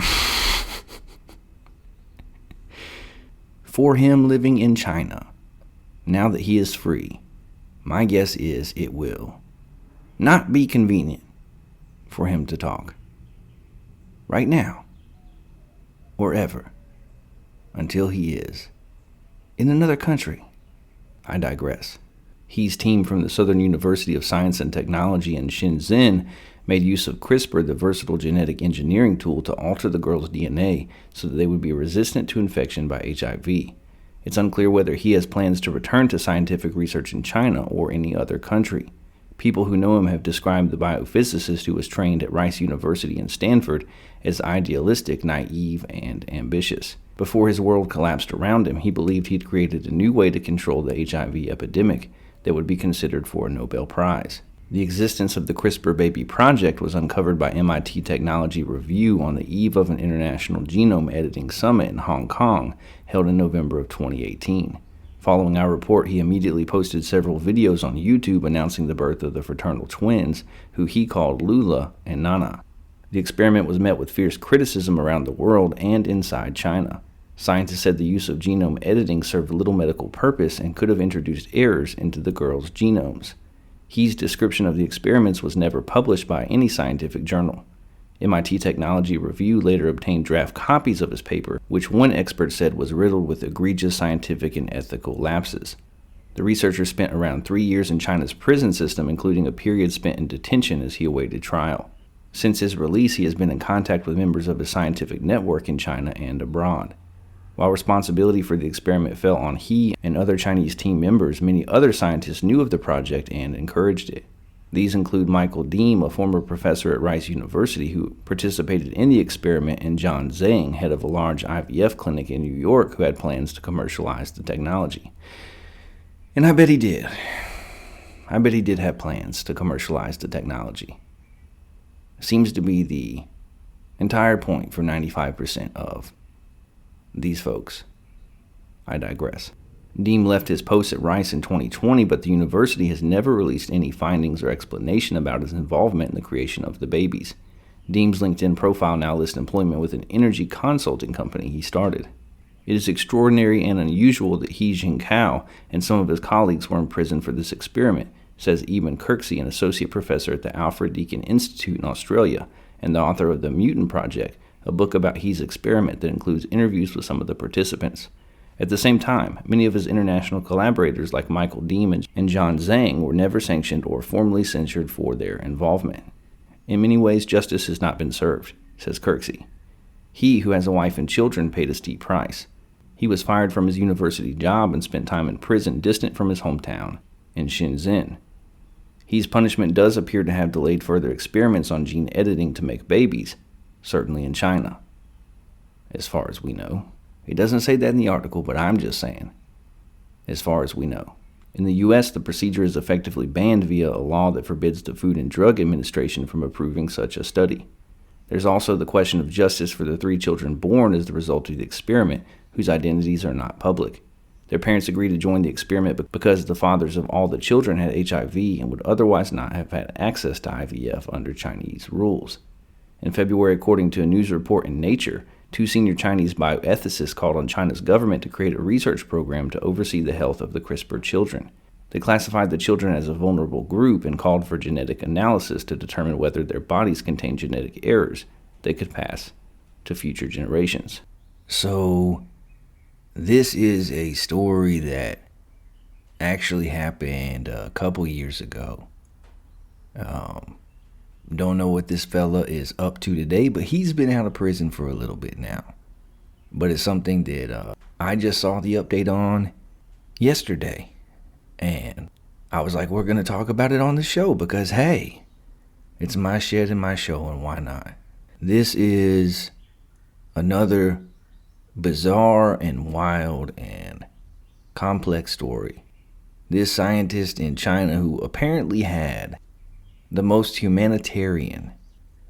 For him living in China, now that he is free, my guess is it will not be convenient for him to talk. Right now. Or ever. Until he is in another country. I digress. He's team from the Southern University of Science and Technology in Shenzhen made use of CRISPR, the versatile genetic engineering tool, to alter the girl's DNA so that they would be resistant to infection by HIV. It's unclear whether he has plans to return to scientific research in China or any other country. People who know him have described the biophysicist, who was trained at Rice University and Stanford, as idealistic, naive, and ambitious. Before his world collapsed around him, he believed he'd created a new way to control the HIV epidemic that would be considered for a Nobel Prize. The existence of the CRISPR Baby Project was uncovered by MIT Technology Review on the eve of an international genome editing summit in Hong Kong, held in November of 2018. Following our report, he immediately posted several videos on YouTube announcing the birth of the fraternal twins, who he called Lula and Nana. The experiment was met with fierce criticism around the world and inside China. Scientists said the use of genome editing served little medical purpose and could have introduced errors into the girls' genomes. He's description of the experiments was never published by any scientific journal. MIT Technology Review later obtained draft copies of his paper, which one expert said was riddled with egregious scientific and ethical lapses. The researcher spent around 3 years in China's prison system, including a period spent in detention as he awaited trial. Since his release, he has been in contact with members of his scientific network in China and abroad. While responsibility for the experiment fell on he and other Chinese team members, many other scientists knew of the project and encouraged it. These include Michael Deem, a former professor at Rice University who participated in the experiment, and John Zhang, head of a large IVF clinic in New York, who had plans to commercialize the technology. And I bet he did. I bet he did have plans to commercialize the technology. Seems to be the entire point for 95% of these folks. I digress. Deem left his post at Rice in 2020, but the university has never released any findings or explanation about his involvement in the creation of the babies. Deem's LinkedIn profile now lists employment with an energy consulting company he started. It is extraordinary and unusual that He Jinkao and some of his colleagues were in prison for this experiment, says Eben Kirksey, an associate professor at the Alfred Deakin Institute in Australia and the author of The Mutant Project, a book about He's experiment that includes interviews with some of the participants. At the same time, many of his international collaborators like Michael Deem and John Zhang were never sanctioned or formally censured for their involvement. In many ways, justice has not been served, says Kirksey. He, who has a wife and children, paid a steep price. He was fired from his university job and spent time in prison distant from his hometown in Shenzhen. He's punishment does appear to have delayed further experiments on gene editing to make babies, certainly in China, as far as we know. It doesn't say that in the article, but I'm just saying, as far as we know. In the U.S., the procedure is effectively banned via a law that forbids the Food and Drug Administration from approving such a study. There's also the question of justice for the 3 children born as the result of the experiment, whose identities are not public. Their parents agreed to join the experiment because the fathers of all the children had HIV and would otherwise not have had access to IVF under Chinese rules. In February, according to a news report in Nature, 2 senior Chinese bioethicists called on China's government to create a research program to oversee the health of the CRISPR children. They classified the children as a vulnerable group and called for genetic analysis to determine whether their bodies contain genetic errors that could pass to future generations. So, this is a story that actually happened a couple years ago. Don't know what this fella is up to today, but he's been out of prison for a little bit now. But it's something that I just saw the update on yesterday. And I was like, we're going to talk about it on the show because, hey, it's my shed and my show, and why not? This is another bizarre and wild and complex story. This scientist in China who apparently had the most humanitarian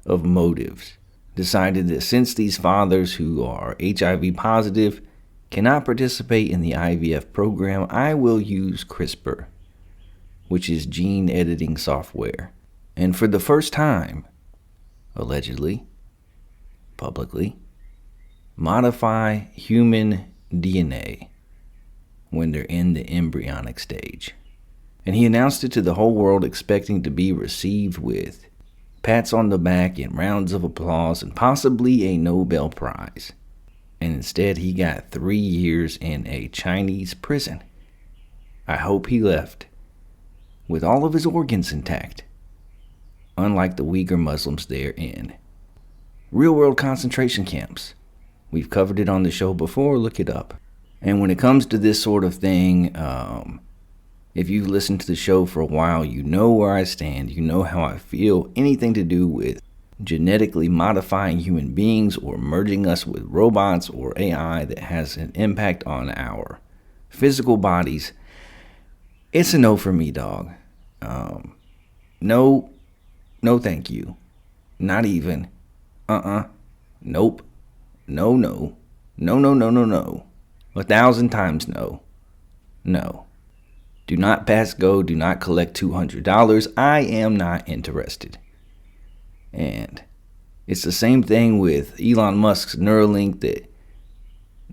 of motives, decided that since these fathers who are HIV positive cannot participate in the IVF program, I will use CRISPR, which is gene editing software, and for the first time, allegedly, publicly, modify human DNA when they're in the embryonic stage. And he announced it to the whole world, expecting to be received with pats on the back and rounds of applause and possibly a Nobel Prize. And instead he got 3 years in a Chinese prison. I hope he left with all of his organs intact, unlike the Uyghur Muslims there in real-world concentration camps. We've covered it on the show before, look it up. And when it comes to this sort of thing, if you've listened to the show for a while, you know where I stand, you know how I feel. Anything to do with genetically modifying human beings or merging us with robots or AI that has an impact on our physical bodies, it's a no for me, dog. No thank you. Not even. Nope. No. 1,000 times no. No. Do not pass go. Do not collect $200. I am not interested. And it's the same thing with Elon Musk's Neuralink, that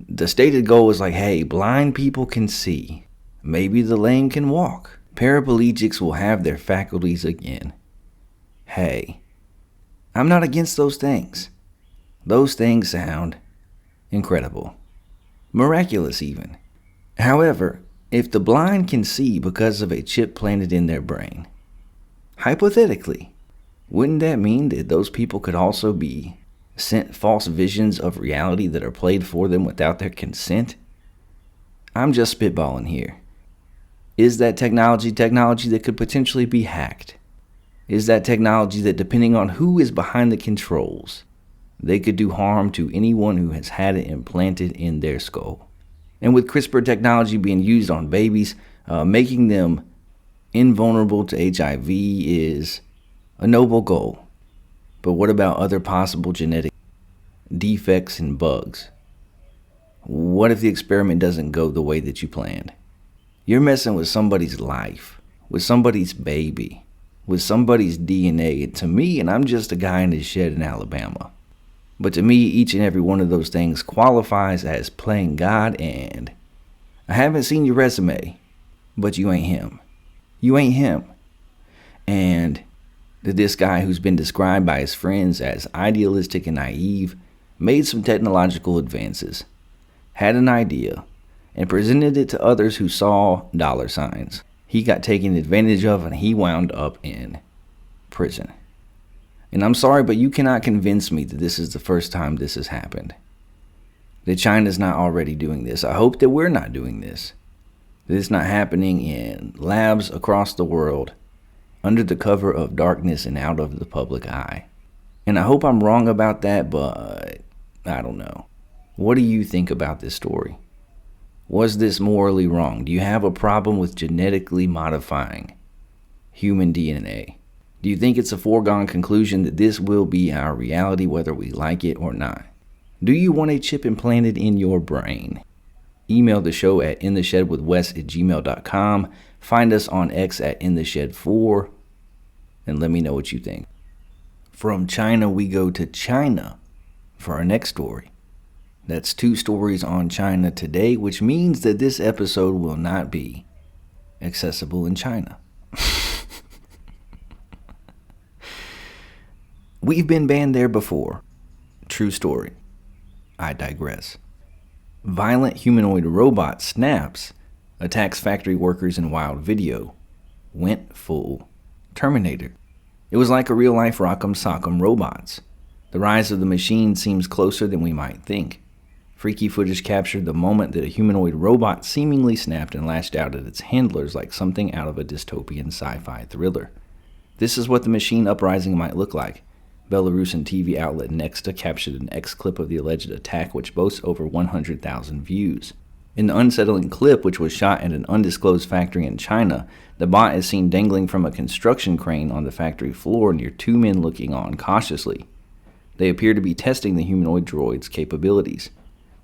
the stated goal is like, hey, blind people can see. Maybe the lame can walk. Paraplegics will have their faculties again. Hey, I'm not against those things. Those things sound incredible. Miraculous even. However, if the blind can see because of a chip planted in their brain, hypothetically, wouldn't that mean that those people could also be sent false visions of reality that are played for them without their consent? I'm just spitballing here. Is that technology that could potentially be hacked? Is that technology that, depending on who is behind the controls, they could do harm to anyone who has had it implanted in their skull? And with CRISPR technology being used on babies, making them invulnerable to HIV is a noble goal. But what about other possible genetic defects and bugs? What if the experiment doesn't go the way that you planned? You're messing with somebody's life, with somebody's baby, with somebody's DNA. And to me, and I'm just a guy in his shed in Alabama, but to me, each and every one of those things qualifies as playing God. And I haven't seen your resume, but you ain't him. You ain't him. And this guy, who's been described by his friends as idealistic and naive, made some technological advances, had an idea, and presented it to others who saw dollar signs. He got taken advantage of, and he wound up in prison. And I'm sorry, but you cannot convince me that this is the first time this has happened. That China's not already doing this. I hope that we're not doing this. That it's not happening in labs across the world, under the cover of darkness and out of the public eye. And I hope I'm wrong about that, but I don't know. What do you think about this story? Was this morally wrong? Do you have a problem with genetically modifying human DNA? Do you think it's a foregone conclusion that this will be our reality whether we like it or not? Do you want a chip implanted in your brain? Email the show at intheshedwithwes@gmail.com. Find us on X at intheshed4 and let me know what you think. From China, we go to China for our next story. That's 2 stories on China today, which means that this episode will not be accessible in China. We've been banned there before. True story. I digress. Violent humanoid robot snaps, attacks factory workers in wild video. Went full Terminator. It was like a real-life Rock'em Sock'em robots. The rise of the machine seems closer than we might think. Freaky footage captured the moment that a humanoid robot seemingly snapped and lashed out at its handlers like something out of a dystopian sci-fi thriller. This is what the machine uprising might look like. Belarusian TV outlet Nexta captured an X clip of the alleged attack, which boasts over 100,000 views. In the unsettling clip, which was shot at an undisclosed factory in China, the bot is seen dangling from a construction crane on the factory floor near two men looking on cautiously. They appear to be testing the humanoid droid's capabilities.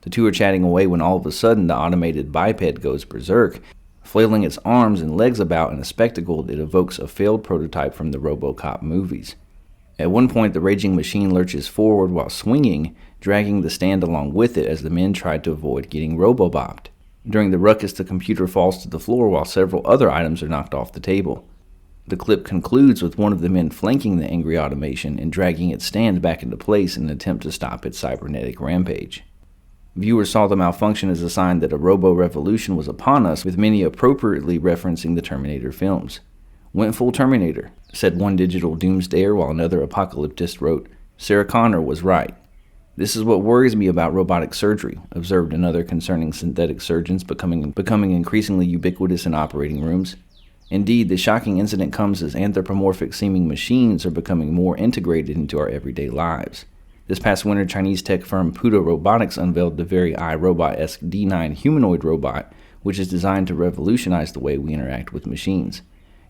The two are chatting away when all of a sudden the automated biped goes berserk, flailing its arms and legs about in a spectacle that evokes a failed prototype from the RoboCop movies. At one point, the raging machine lurches forward while swinging, dragging the stand along with it as the men tried to avoid getting robobopped. During the ruckus, the computer falls to the floor while several other items are knocked off the table. The clip concludes with one of the men flanking the angry automation and dragging its stand back into place in an attempt to stop its cybernetic rampage. Viewers saw the malfunction as a sign that a robo-revolution was upon us, with many appropriately referencing the Terminator films. "Went full Terminator," said one digital doomsdayer, while another apocalyptist wrote, "Sarah Connor was right. This is what worries me about robotic surgery," observed another concerning synthetic surgeons becoming increasingly ubiquitous in operating rooms. Indeed, the shocking incident comes as anthropomorphic-seeming machines are becoming more integrated into our everyday lives. This past winter, Chinese tech firm Pudo Robotics unveiled the very iRobot-esque D9 humanoid robot, which is designed to revolutionize the way we interact with machines.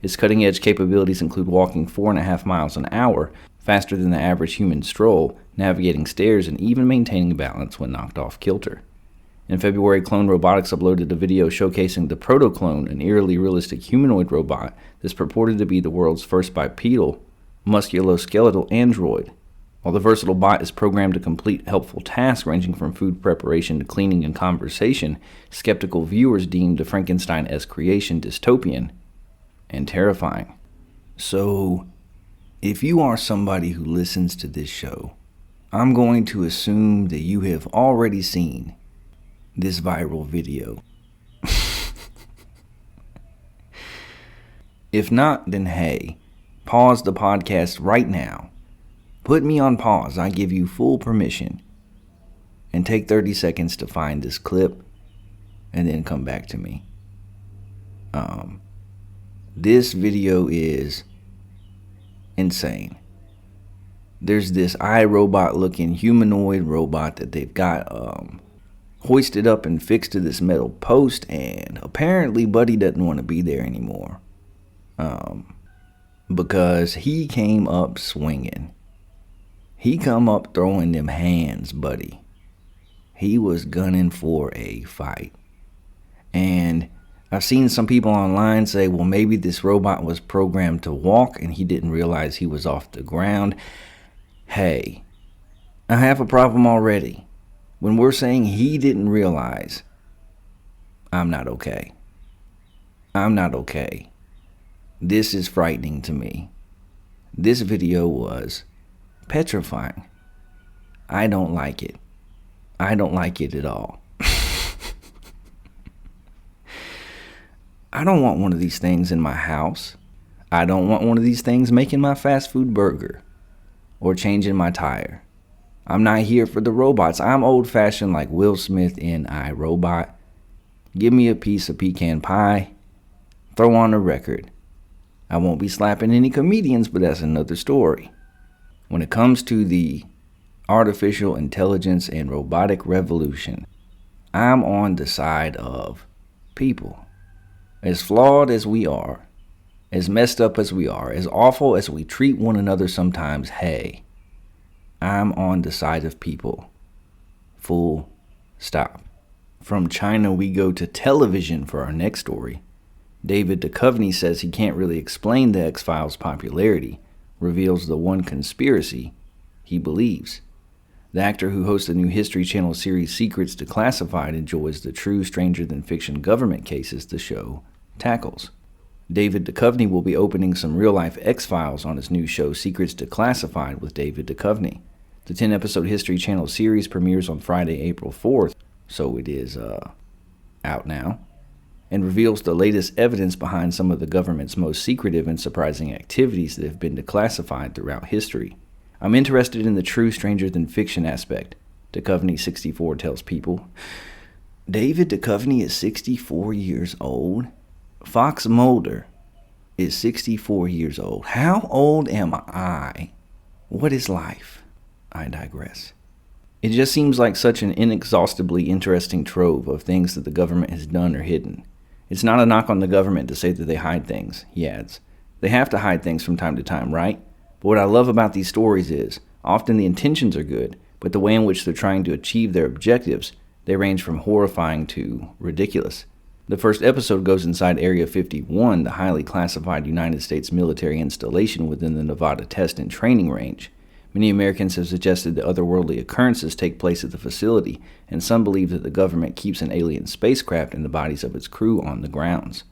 Its cutting-edge capabilities include walking 4.5 miles an hour, faster than the average human stroll, navigating stairs, and even maintaining balance when knocked off kilter. In February, Clone Robotics uploaded a video showcasing the Proto-Clone, an eerily realistic humanoid robot that's purported to be the world's first bipedal, musculoskeletal android. While the versatile bot is programmed to complete helpful tasks ranging from food preparation to cleaning and conversation, skeptical viewers deemed the Frankenstein-esque creation dystopian and terrifying. So, if you are somebody who listens to this show, I'm going to assume that you have already seen this viral video. If not, then hey, pause the podcast right now. Put me on pause. I give you full permission. And take 30 seconds to find this clip and then come back to me. This video is insane. There's this iRobot looking humanoid robot that they've got hoisted up and fixed to this metal post, and apparently Buddy doesn't want to be there anymore. Because he came up swinging. He come up throwing them hands, buddy. He was gunning for a fight. And I've seen some people online say, well, maybe this robot was programmed to walk and he didn't realize he was off the ground. Hey, I have a problem already. When we're saying he didn't realize, I'm not okay. I'm not okay. This is frightening to me. This video was petrifying. I don't like it. I don't like it at all. I don't want one of these things in my house. I don't want one of these things making my fast food burger or changing my tire. I'm not here for the robots. I'm old-fashioned like Will Smith in iRobot. Give me a piece of pecan pie. Throw on a record. I won't be slapping any comedians, but that's another story. When it comes to the artificial intelligence and robotic revolution, I'm on the side of people. As flawed as we are, as messed up as we are, as awful as we treat one another sometimes, hey, I'm on the side of people. Full stop. From China, we go to television for our next story. David Duchovny says he can't really explain the X-Files' popularity, reveals the one conspiracy he believes. The actor who hosts the new History Channel series Secrets Declassified enjoys the true stranger-than-fiction government cases the show tackles. David Duchovny will be opening some real-life X-Files on his new show Secrets Declassified with David Duchovny. The 10-episode History Channel series premieres on Friday, April 4th, so it is out now, and reveals the latest evidence behind some of the government's most secretive and surprising activities that have been declassified throughout history. I'm interested in the true stranger-than-fiction aspect, Duchovny, 64, tells People. David Duchovny is 64 years old? Fox Mulder is 64 years old. How old am I? What is life? I digress. It just seems like such an inexhaustibly interesting trove of things that the government has done or hidden. It's not a knock on the government to say that they hide things, he adds. They have to hide things from time to time, right? But what I love about these stories is, often the intentions are good, but the way in which they're trying to achieve their objectives, they range from horrifying to ridiculous. The first episode goes inside Area 51, the highly classified United States military installation within the Nevada Test and Training Range. Many Americans have suggested that otherworldly occurrences take place at the facility, and some believe that the government keeps an alien spacecraft and the bodies of its crew on the grounds.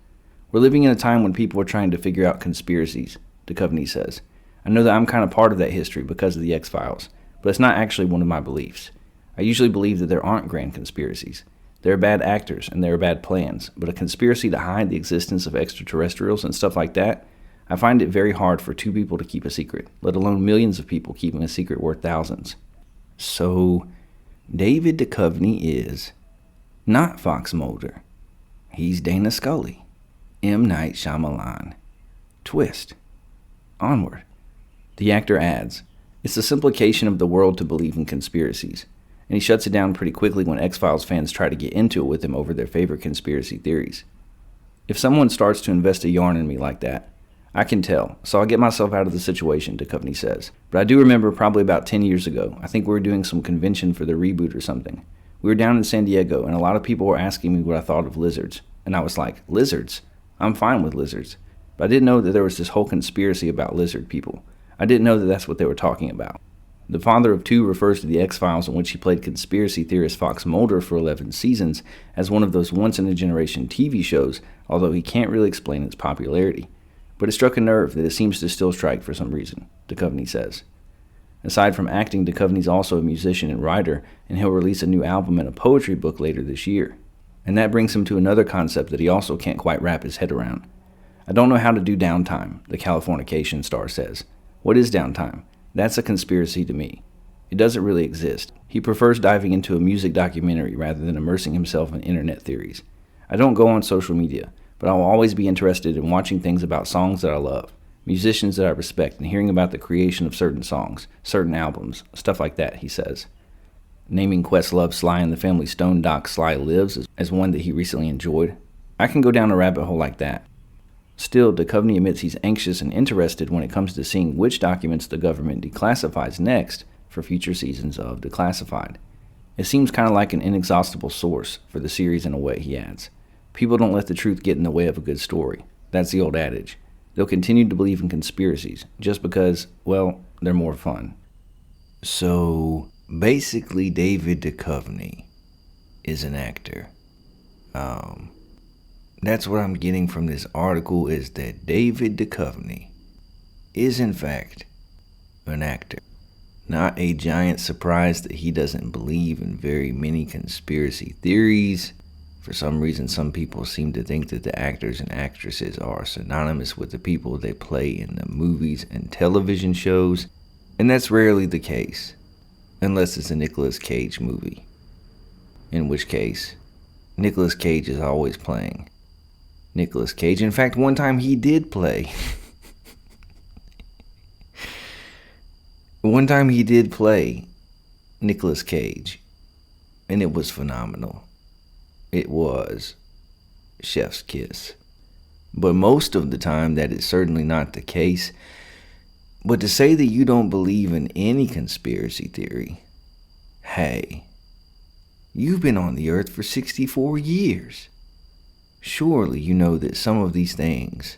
We're living in a time when people are trying to figure out conspiracies, Duchovny says. I know that I'm kind of part of that history because of the X-Files, but it's not actually one of my beliefs. I usually believe that there aren't grand conspiracies. There are bad actors and there are bad plans, but a conspiracy to hide the existence of extraterrestrials and stuff like that, I find it very hard for two people to keep a secret, let alone millions of people keeping a secret worth thousands. So, David Duchovny is not Fox Mulder. He's Dana Scully. M. Night Shyamalan. Twist. Onward. The actor adds, it's the simplification of the world to believe in conspiracies, and he shuts it down pretty quickly when X-Files fans try to get into it with him over their favorite conspiracy theories. If someone starts to invest a yarn in me like that, I can tell, so I'll get myself out of the situation, Duchovny says. But I do remember probably about 10 years ago, I think we were doing some convention for the reboot or something. We were down in San Diego, and a lot of people were asking me what I thought of lizards. And I was like, lizards? I'm fine with lizards. But I didn't know that there was this whole conspiracy about lizard people. I didn't know that that's what they were talking about. The father of two refers to the X-Files, in which he played conspiracy theorist Fox Mulder for 11 seasons, as one of those once-in-a-generation TV shows, although he can't really explain its popularity. But it struck a nerve that it seems to still strike for some reason, Duchovny says. Aside from acting, Duchovny's also a musician and writer, and he'll release a new album and a poetry book later this year. And that brings him to another concept that he also can't quite wrap his head around. I don't know how to do downtime, the Californication star says. What is downtime? That's a conspiracy to me. It doesn't really exist. He prefers diving into a music documentary rather than immersing himself in internet theories. I don't go on social media, but I will always be interested in watching things about songs that I love, musicians that I respect, and hearing about the creation of certain songs, certain albums, stuff like that, he says. Naming Questlove's Sly and the Family Stone doc Sly Lives as one that he recently enjoyed. I can go down a rabbit hole like that. Still, Duchovny admits he's anxious and interested when it comes to seeing which documents the government declassifies next for future seasons of Declassified. It seems kind of like an inexhaustible source for the series in a way, he adds. People don't let the truth get in the way of a good story. That's the old adage. They'll continue to believe in conspiracies just because, well, they're more fun. So, basically, David Duchovny is an actor. That's what I'm getting from this article, is that David Duchovny is in fact an actor. Not a giant surprise that he doesn't believe in very many conspiracy theories. For some reason, some people seem to think that the actors and actresses are synonymous with the people they play in the movies and television shows, and that's rarely the case, unless it's a Nicolas Cage movie. In which case, Nicolas Cage is always playing Nicolas Cage. In fact, one time he did play. Nicolas Cage, and it was phenomenal. It was chef's kiss. But most of the time, that is certainly not the case. But to say that you don't believe in any conspiracy theory, hey, you've been on the earth for 64 years. Surely you know that some of these things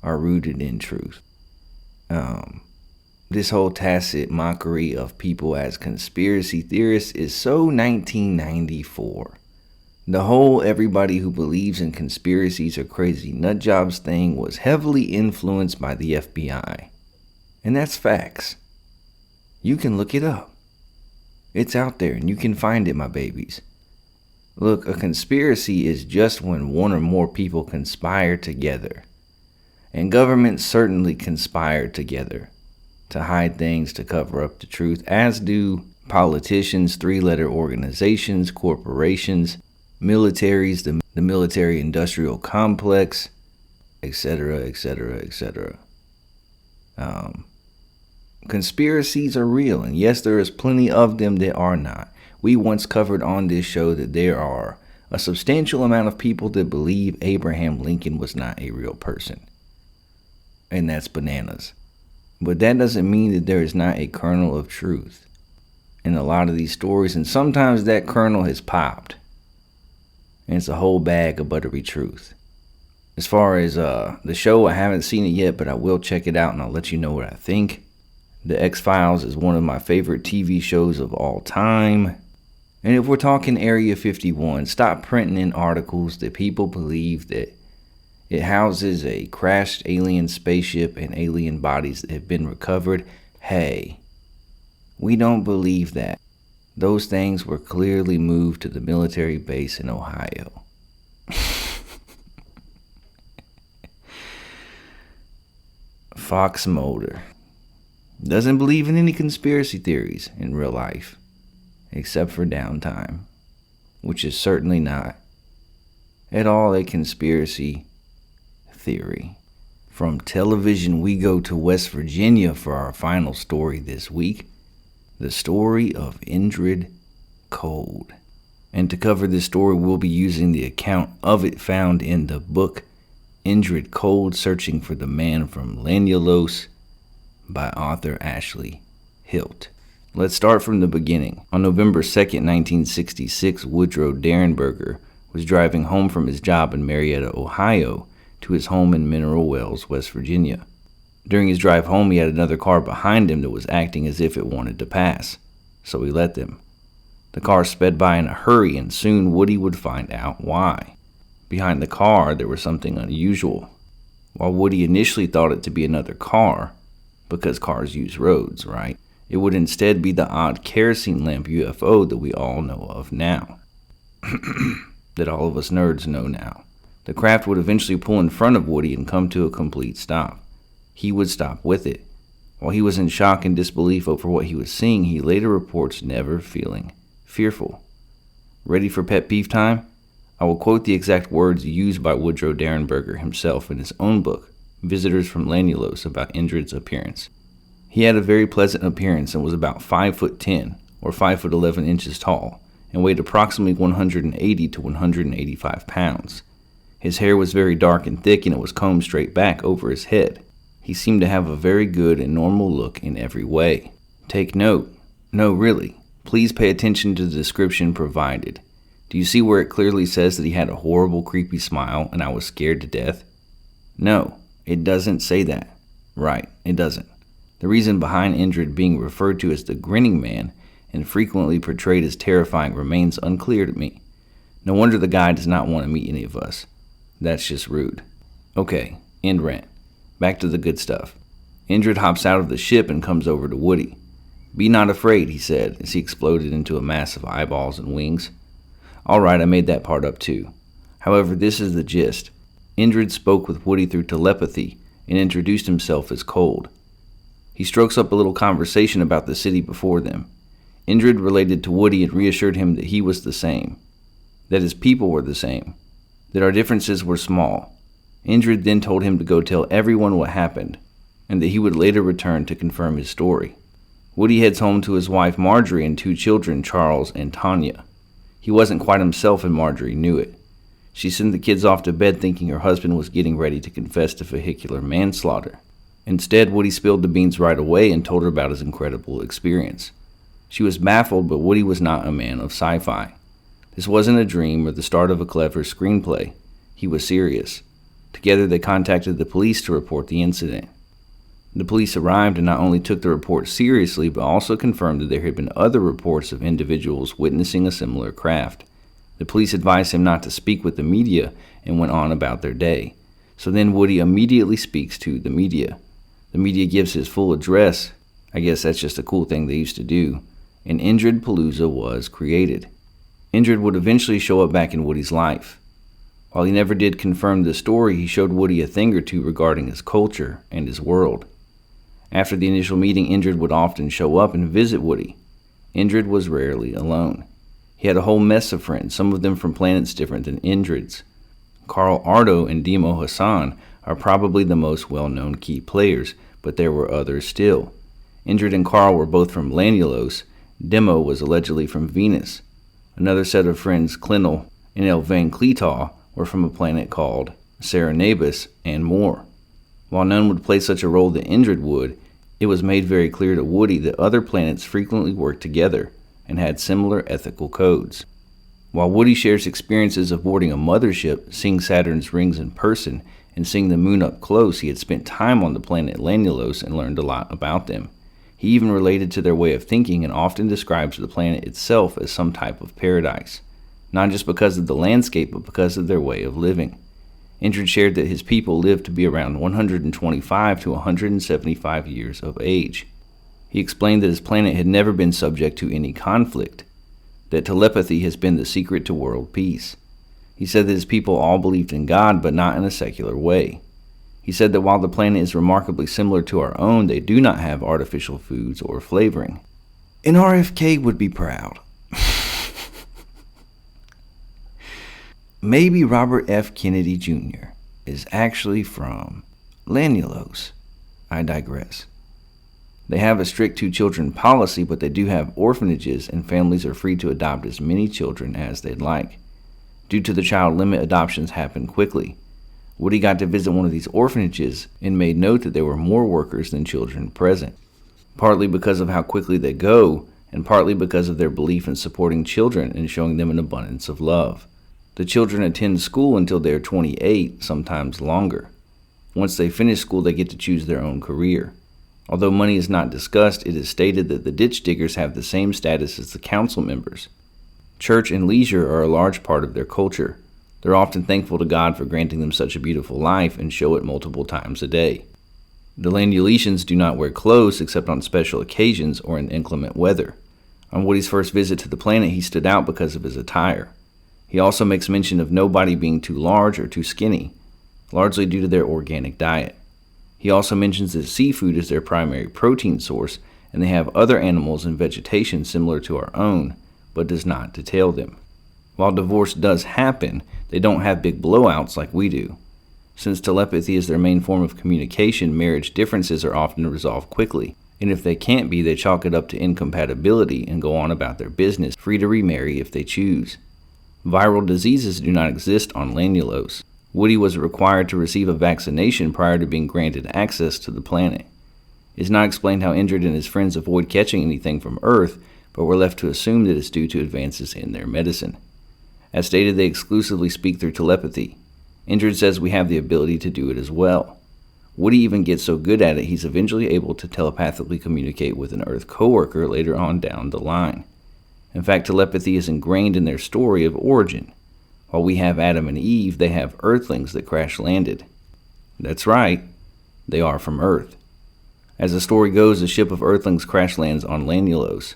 are rooted in truth. This whole tacit mockery of people as conspiracy theorists is so 1994. The whole everybody who believes in conspiracies are crazy nutjobs thing was heavily influenced by the FBI. And that's facts. You can look it up. It's out there and you can find it, my babies. Look, a conspiracy is just when one or more people conspire together. And governments certainly conspire together to hide things, to cover up the truth, as do politicians, three-letter organizations, corporations, militaries, the military-industrial complex, etc., etc., etc. Conspiracies are real, and yes, there is plenty of them that are not. We once covered on this show that there are a substantial amount of people that believe Abraham Lincoln was not a real person. And that's bananas. But that doesn't mean that there is not a kernel of truth in a lot of these stories, and sometimes that kernel has popped. And it's a whole bag of buttery truth. As far as the show, I haven't seen it yet, but I will check it out and I'll let you know what I think. The X-Files is one of my favorite TV shows of all time. And if we're talking Area 51, stop printing in articles that people believe that it houses a crashed alien spaceship and alien bodies that have been recovered. Hey, we don't believe that. Those things were clearly moved to the military base in Ohio. Fox Mulder doesn't believe in any conspiracy theories in real life, except for downtime, which is certainly not at all a conspiracy theory. From television, we go to West Virginia for our final story this week, the story of Indrid Cold. And to cover this story, we'll be using the account of it found in the book Indrid Cold, Searching for the Man from Llanellos by author Ashley Hilt. Let's start from the beginning. On November 2nd, 1966, Woodrow Derenberger was driving home from his job in Marietta, Ohio, to his home in Mineral Wells, West Virginia. During his drive home, he had another car behind him that was acting as if it wanted to pass, so he let them. The car sped by in a hurry, and soon Woody would find out why. Behind the car, there was something unusual. While Woody initially thought it to be another car, because cars use roads, right? It would instead be the odd kerosene lamp UFO that we all know of now. That all of us nerds know now. The craft would eventually pull in front of Woody and come to a complete stop. He would stop with it. While he was in shock and disbelief over what he was seeing, he later reports never feeling fearful. Ready for pet peeve time? I will quote the exact words used by Woodrow Derenberger himself in his own book, Visitors from Llanellos, about Indrid's appearance. He had a very pleasant appearance and was about 5'10", or 5'11" inches tall, and weighed approximately 180 to 185 pounds. His hair was very dark and thick, and it was combed straight back over his head. He seemed to have a very good and normal look in every way. Take note. No, really. Please pay attention to the description provided. Do you see where it clearly says that he had a horrible, creepy smile and I was scared to death? No, it doesn't say that. Right, it doesn't. The reason behind Indrid being referred to as the Grinning Man and frequently portrayed as terrifying remains unclear to me. No wonder the guy does not want to meet any of us. That's just rude. Okay, end rant. Back to the good stuff. Indrid hops out of the ship and comes over to Woody. "Be not afraid," he said, as he exploded into a mass of eyeballs and wings. Alright, I made that part up too. However, this is the gist. Indrid spoke with Woody through telepathy and introduced himself as Cold. He strokes up a little conversation about the city before them. Indrid related to Woody and reassured him that he was the same, that his people were the same, that our differences were small. Indrid then told him to go tell everyone what happened, and that he would later return to confirm his story. Woody heads home to his wife Marjorie and 2 children, Charles and Tanya. He wasn't quite himself, and Marjorie knew it. She sent the kids off to bed thinking her husband was getting ready to confess to vehicular manslaughter. Instead, Woody spilled the beans right away and told her about his incredible experience. She was baffled, but Woody was not a man of sci-fi. This wasn't a dream or the start of a clever screenplay. He was serious. Together, they contacted the police to report the incident. The police arrived and not only took the report seriously, but also confirmed that there had been other reports of individuals witnessing a similar craft. The police advised him not to speak with the media and went on about their day. So then Woody immediately speaks to the media. The media gives his full address. I guess that's just a cool thing they used to do. And Indrid Palooza was created. Indrid would eventually show up back in Woody's life. While he never did confirm the story, he showed Woody a thing or two regarding his culture and his world. After the initial meeting, Indrid would often show up and visit Woody. Indrid was rarely alone. He had a whole mess of friends, some of them from planets different than Indrid's. Carl Ardo and Demo Hassan are probably the most well-known key players, but there were others still. Indrid and Carl were both from Lanulos. Demo was allegedly from Venus. Another set of friends, Clinel and Elvain Cletaw, were from a planet called Serenabus, and more. While none would play such a role that Indrid would, it was made very clear to Woody that other planets frequently worked together and had similar ethical codes. While Woody shares experiences of boarding a mothership, seeing Saturn's rings in person, and seeing the moon up close, he had spent time on the planet Lanulos and learned a lot about them. He even related to their way of thinking and often describes the planet itself as some type of paradise, not just because of the landscape, but because of their way of living. Indrid shared that his people lived to be around 125 to 175 years of age. He explained that his planet had never been subject to any conflict, that telepathy has been the secret to world peace. He said that his people all believed in God, but not in a secular way. He said that while the planet is remarkably similar to our own, they do not have artificial foods or flavoring. And RFK would be proud. Maybe Robert F. Kennedy Jr. is actually from Lanulos. I digress. They have a strict two-children policy, but they do have orphanages, and families are free to adopt as many children as they'd like. Due to the child limit, adoptions happen quickly. Woody got to visit one of these orphanages and made note that there were more workers than children present, partly because of how quickly they go, and partly because of their belief in supporting children and showing them an abundance of love. The children attend school until they are 28, sometimes longer. Once they finish school, they get to choose their own career. Although money is not discussed, it is stated that the ditch diggers have the same status as the council members. Church and leisure are a large part of their culture. They're often thankful to God for granting them such a beautiful life and show it multiple times a day. The Lanuletians do not wear clothes except on special occasions or in inclement weather. On Woody's first visit to the planet, he stood out because of his attire. He also makes mention of nobody being too large or too skinny, largely due to their organic diet. He also mentions that seafood is their primary protein source, and they have other animals and vegetation similar to our own, but does not detail them. While divorce does happen, they don't have big blowouts like we do. Since telepathy is their main form of communication, marriage differences are often resolved quickly, and if they can't be, they chalk it up to incompatibility and go on about their business, free to remarry if they choose. Viral diseases do not exist on Lanulos. Woody was required to receive a vaccination prior to being granted access to the planet. It is not explained how Indrid and his friends avoid catching anything from Earth, but we're left to assume that it's due to advances in their medicine. As stated, they exclusively speak through telepathy. Indrid says we have the ability to do it as well. Woody even gets so good at it, he's eventually able to telepathically communicate with an Earth coworker later on down the line. In fact, telepathy is ingrained in their story of origin. While we have Adam and Eve, they have Earthlings that crash-landed. That's right, they are from Earth. As the story goes, a ship of Earthlings crash-lands on Lanulos.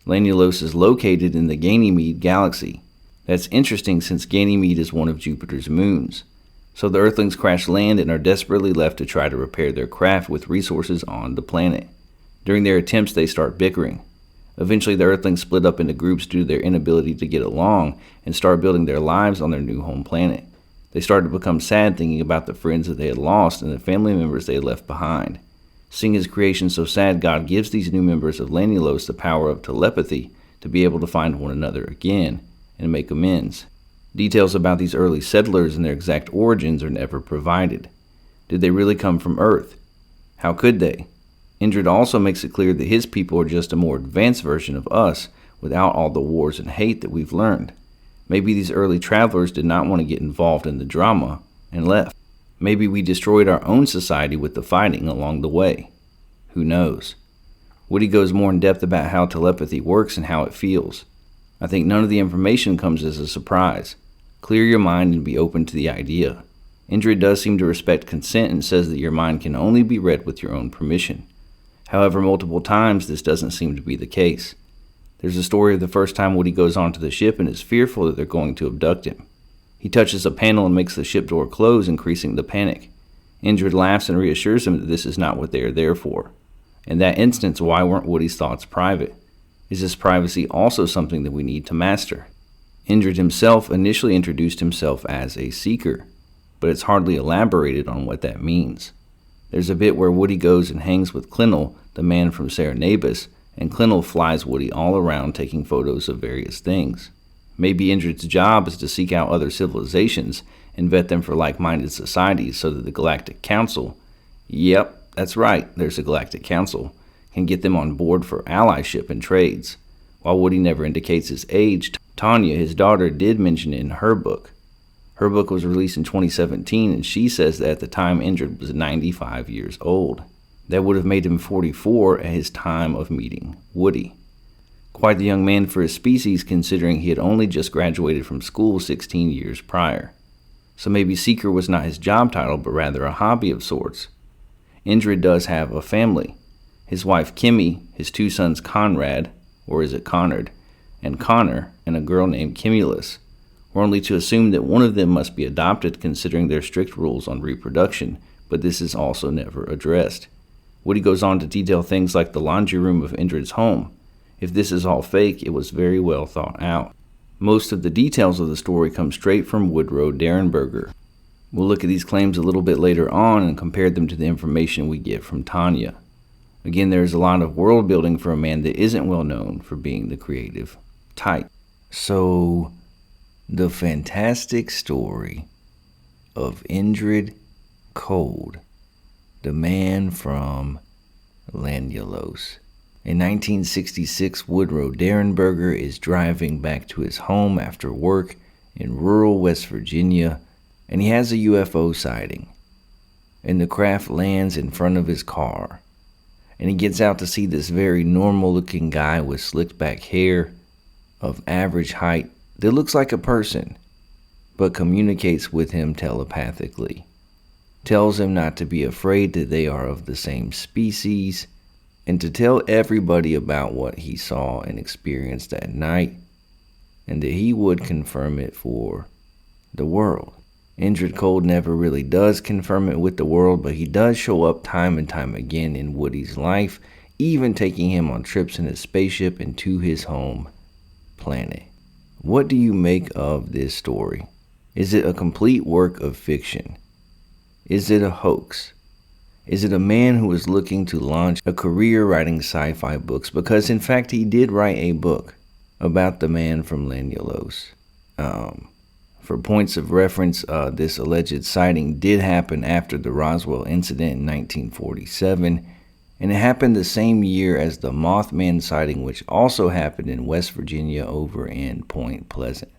Lanulos is located in the Ganymede galaxy. That's interesting since Ganymede is one of Jupiter's moons. So the Earthlings crash-land and are desperately left to try to repair their craft with resources on the planet. During their attempts, they start bickering. Eventually, the Earthlings split up into groups due to their inability to get along and start building their lives on their new home planet. They started to become sad thinking about the friends that they had lost and the family members they had left behind. Seeing his creation so sad, God gives these new members of Lanulos the power of telepathy to be able to find one another again and make amends. Details about these early settlers and their exact origins are never provided. Did they really come from Earth? How could they? Indrid also makes it clear that his people are just a more advanced version of us without all the wars and hate that we've learned. Maybe these early travelers did not want to get involved in the drama and left. Maybe we destroyed our own society with the fighting along the way. Who knows? Woody goes more in depth about how telepathy works and how it feels. I think none of the information comes as a surprise. Clear your mind and be open to the idea. Indrid does seem to respect consent and says that your mind can only be read with your own permission. However, multiple times this doesn't seem to be the case. There's a story of the first time Woody goes onto the ship and is fearful that they're going to abduct him. He touches a panel and makes the ship door close, increasing the panic. Indrid laughs and reassures him that this is not what they are there for. In that instance, why weren't Woody's thoughts private? Is this privacy also something that we need to master? Indrid himself initially introduced himself as a seeker, but it's hardly elaborated on what that means. There's a bit where Woody goes and hangs with Clinel the man from Serenabus, and Clennell flies Woody all around taking photos of various things. Maybe Indrid's job is to seek out other civilizations and vet them for like-minded societies so that the Galactic Council, yep, that's right, there's a Galactic Council, can get them on board for allyship and trades. While Woody never indicates his age, Tanya, his daughter, did mention it in her book. Her book was released in 2017, and she says that at the time Indrid was 95 years old. That would have made him 44 at his time of meeting Woody. Quite the young man for his species, considering he had only just graduated from school 16 years prior. So maybe Seeker was not his job title, but rather a hobby of sorts. Indrid does have a family. His wife Kimmy, his 2 sons Conrad, or is it Connard, and Connor, and a girl named Kimulus. We're only to assume that one of them must be adopted considering their strict rules on reproduction, but this is also never addressed. Woody goes on to detail things like the laundry room of Indrid's home. If this is all fake, it was very well thought out. Most of the details of the story come straight from Woodrow Derenberger. We'll look at these claims a little bit later on and compare them to the information we get from Tanya. Again, there's a lot of world building for a man that isn't well known for being the creative type. So, the fantastic story of Indrid Cold, the man from Lanulos. In 1966, Woodrow Derenberger is driving back to his home after work in rural West Virginia, and he has a UFO sighting. And the craft lands in front of his car, and he gets out to see this very normal-looking guy with slicked back hair of average height that looks like a person, but communicates with him telepathically. Tells him not to be afraid that they are of the same species, and to tell everybody about what he saw and experienced that night, and that he would confirm it for the world. Indrid Cold never really does confirm it with the world, but he does show up time and time again in Woody's life, even taking him on trips in his spaceship and to his home planet. What do you make of this story? Is it a complete work of fiction? Is it a hoax? Is it a man who is looking to launch a career writing sci-fi books? Because in fact he did write a book about the man from Lanulos. For points of reference, this alleged sighting did happen after the Roswell incident in 1947, and it happened the same year as the Mothman sighting, which also happened in West Virginia over in Point Pleasant.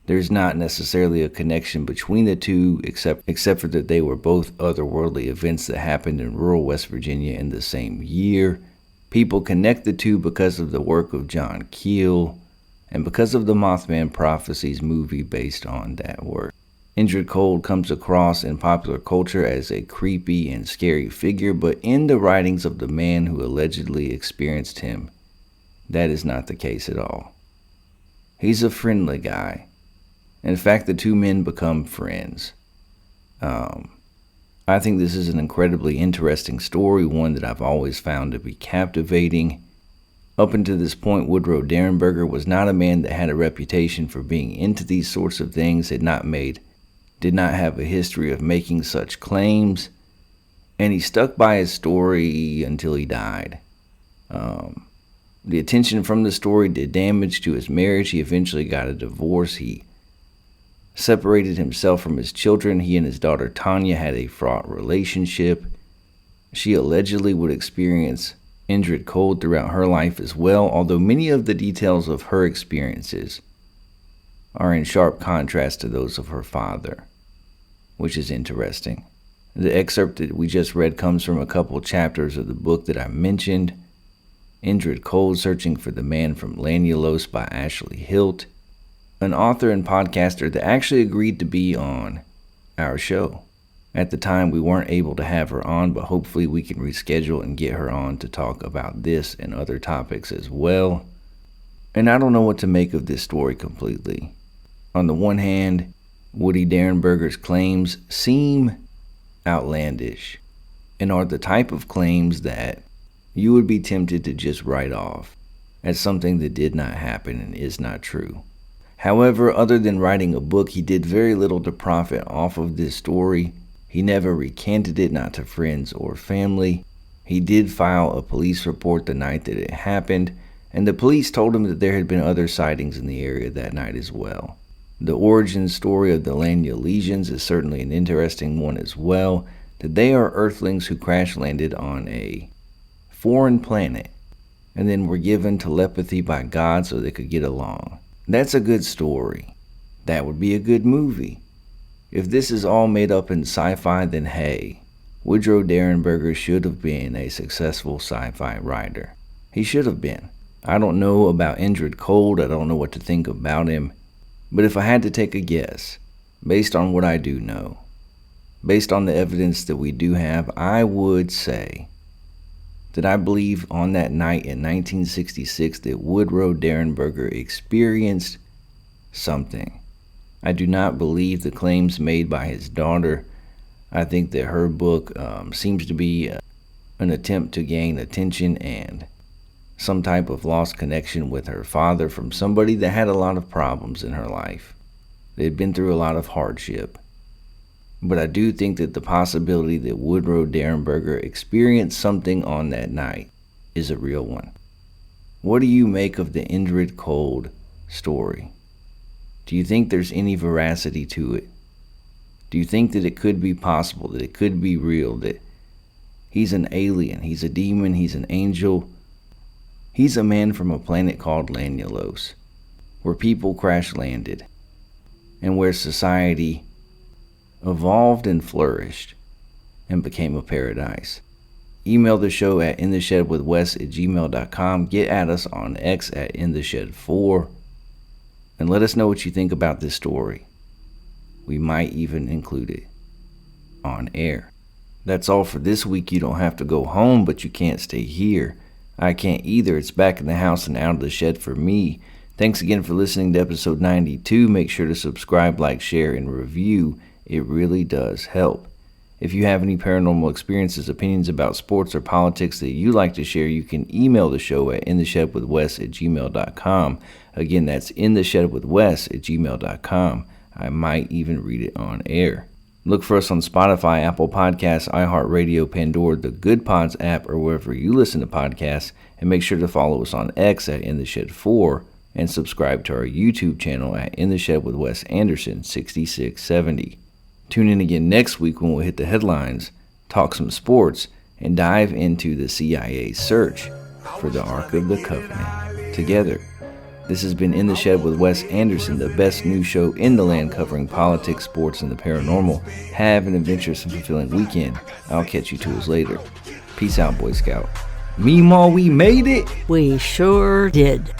There's not necessarily a connection between the two, except for that they were both otherworldly events that happened in rural West Virginia in the same year. People connect the two because of the work of John Keel, and because of the Mothman Prophecies movie based on that work. Indrid Cold comes across in popular culture as a creepy and scary figure, but in the writings of the man who allegedly experienced him, that is not the case at all. He's a friendly guy. In fact, the two men become friends. I think this is an incredibly interesting story, one that I've always found to be captivating. Up until this point, Woodrow Derenberger was not a man that had a reputation for being into these sorts of things, did not have a history of making such claims, and he stuck by his story until he died. The attention from the story did damage to his marriage. He eventually got a divorce. He separated himself from his children. He and his daughter Tanya had a fraught relationship. She allegedly would experience Indrid Cold throughout her life as well, although many of the details of her experiences are in sharp contrast to those of her father, which is interesting. The excerpt that we just read comes from a couple chapters of the book that I mentioned, Indrid Cold, Searching for the Man from Lanulos by Ashley Hilt, an author and podcaster that actually agreed to be on our show. At the time, we weren't able to have her on, but hopefully we can reschedule and get her on to talk about this and other topics as well. And I don't know what to make of this story completely. On the one hand, Woody Derenberger's claims seem outlandish and are the type of claims that you would be tempted to just write off as something that did not happen and is not true. However, other than writing a book, he did very little to profit off of this story. He never recanted it, not to friends or family. He did file a police report the night that it happened, and the police told him that there had been other sightings in the area that night as well. The origin story of the Lanya lesions is certainly an interesting one as well, that they are Earthlings who crash landed on a foreign planet and then were given telepathy by God so they could get along. That's a good story. That would be a good movie. If this is all made up in sci-fi, then hey, Woodrow Derenberger should have been a successful sci-fi writer. He should have been. I don't know about Indrid Cold, I don't know what to think about him, but if I had to take a guess, based on what I do know, based on the evidence that we do have, I would say that I believe on that night in 1966 that Woodrow Derenberger experienced something. I do not believe the claims made by his daughter. I think that her book seems to be an attempt to gain attention and some type of lost connection with her father from somebody that had a lot of problems in her life. They had been through a lot of hardship. But I do think that the possibility that Woodrow Derenberger experienced something on that night is a real one. What do you make of the Indrid Cold story? Do you think there's any veracity to it? Do you think that it could be possible, that it could be real, that he's an alien, he's a demon, he's an angel? He's a man from a planet called Lanyulos, where people crash landed, and where society evolved and flourished and became a paradise. Email the show at intheshedwithwes@gmail.com. Get at us on X at intheshed4, and let us know what you think about this story. We might even include it on air. That's all for this week. You don't have to go home, but you can't stay here. I can't either. It's back in the house and out of the shed for me. Thanks again for listening to episode 92. Make sure to subscribe, like, share, and review. It really does help. If you have any paranormal experiences, opinions about sports or politics that you'd like to share, you can email the show at intheshedwithwes@gmail.com. Again, that's intheshedwithwes@gmail.com. I might even read it on air. Look for us on Spotify, Apple Podcasts, iHeartRadio, Pandora, the Good Pods app, or wherever you listen to podcasts. And make sure to follow us on X at InTheShed4 and subscribe to our YouTube channel at In the Shed with Wes Anderson 6670. Tune in again next week when we'll hit the headlines, talk some sports, and dive into the CIA's search for the Ark of the Covenant together. This has been In the Shed with Wes Anderson, the best news show in the land covering politics, sports, and the paranormal. Have an adventurous and fulfilling weekend. I'll catch you tools later. Peace out, Boy Scout. Meemaw, we made it! We sure did.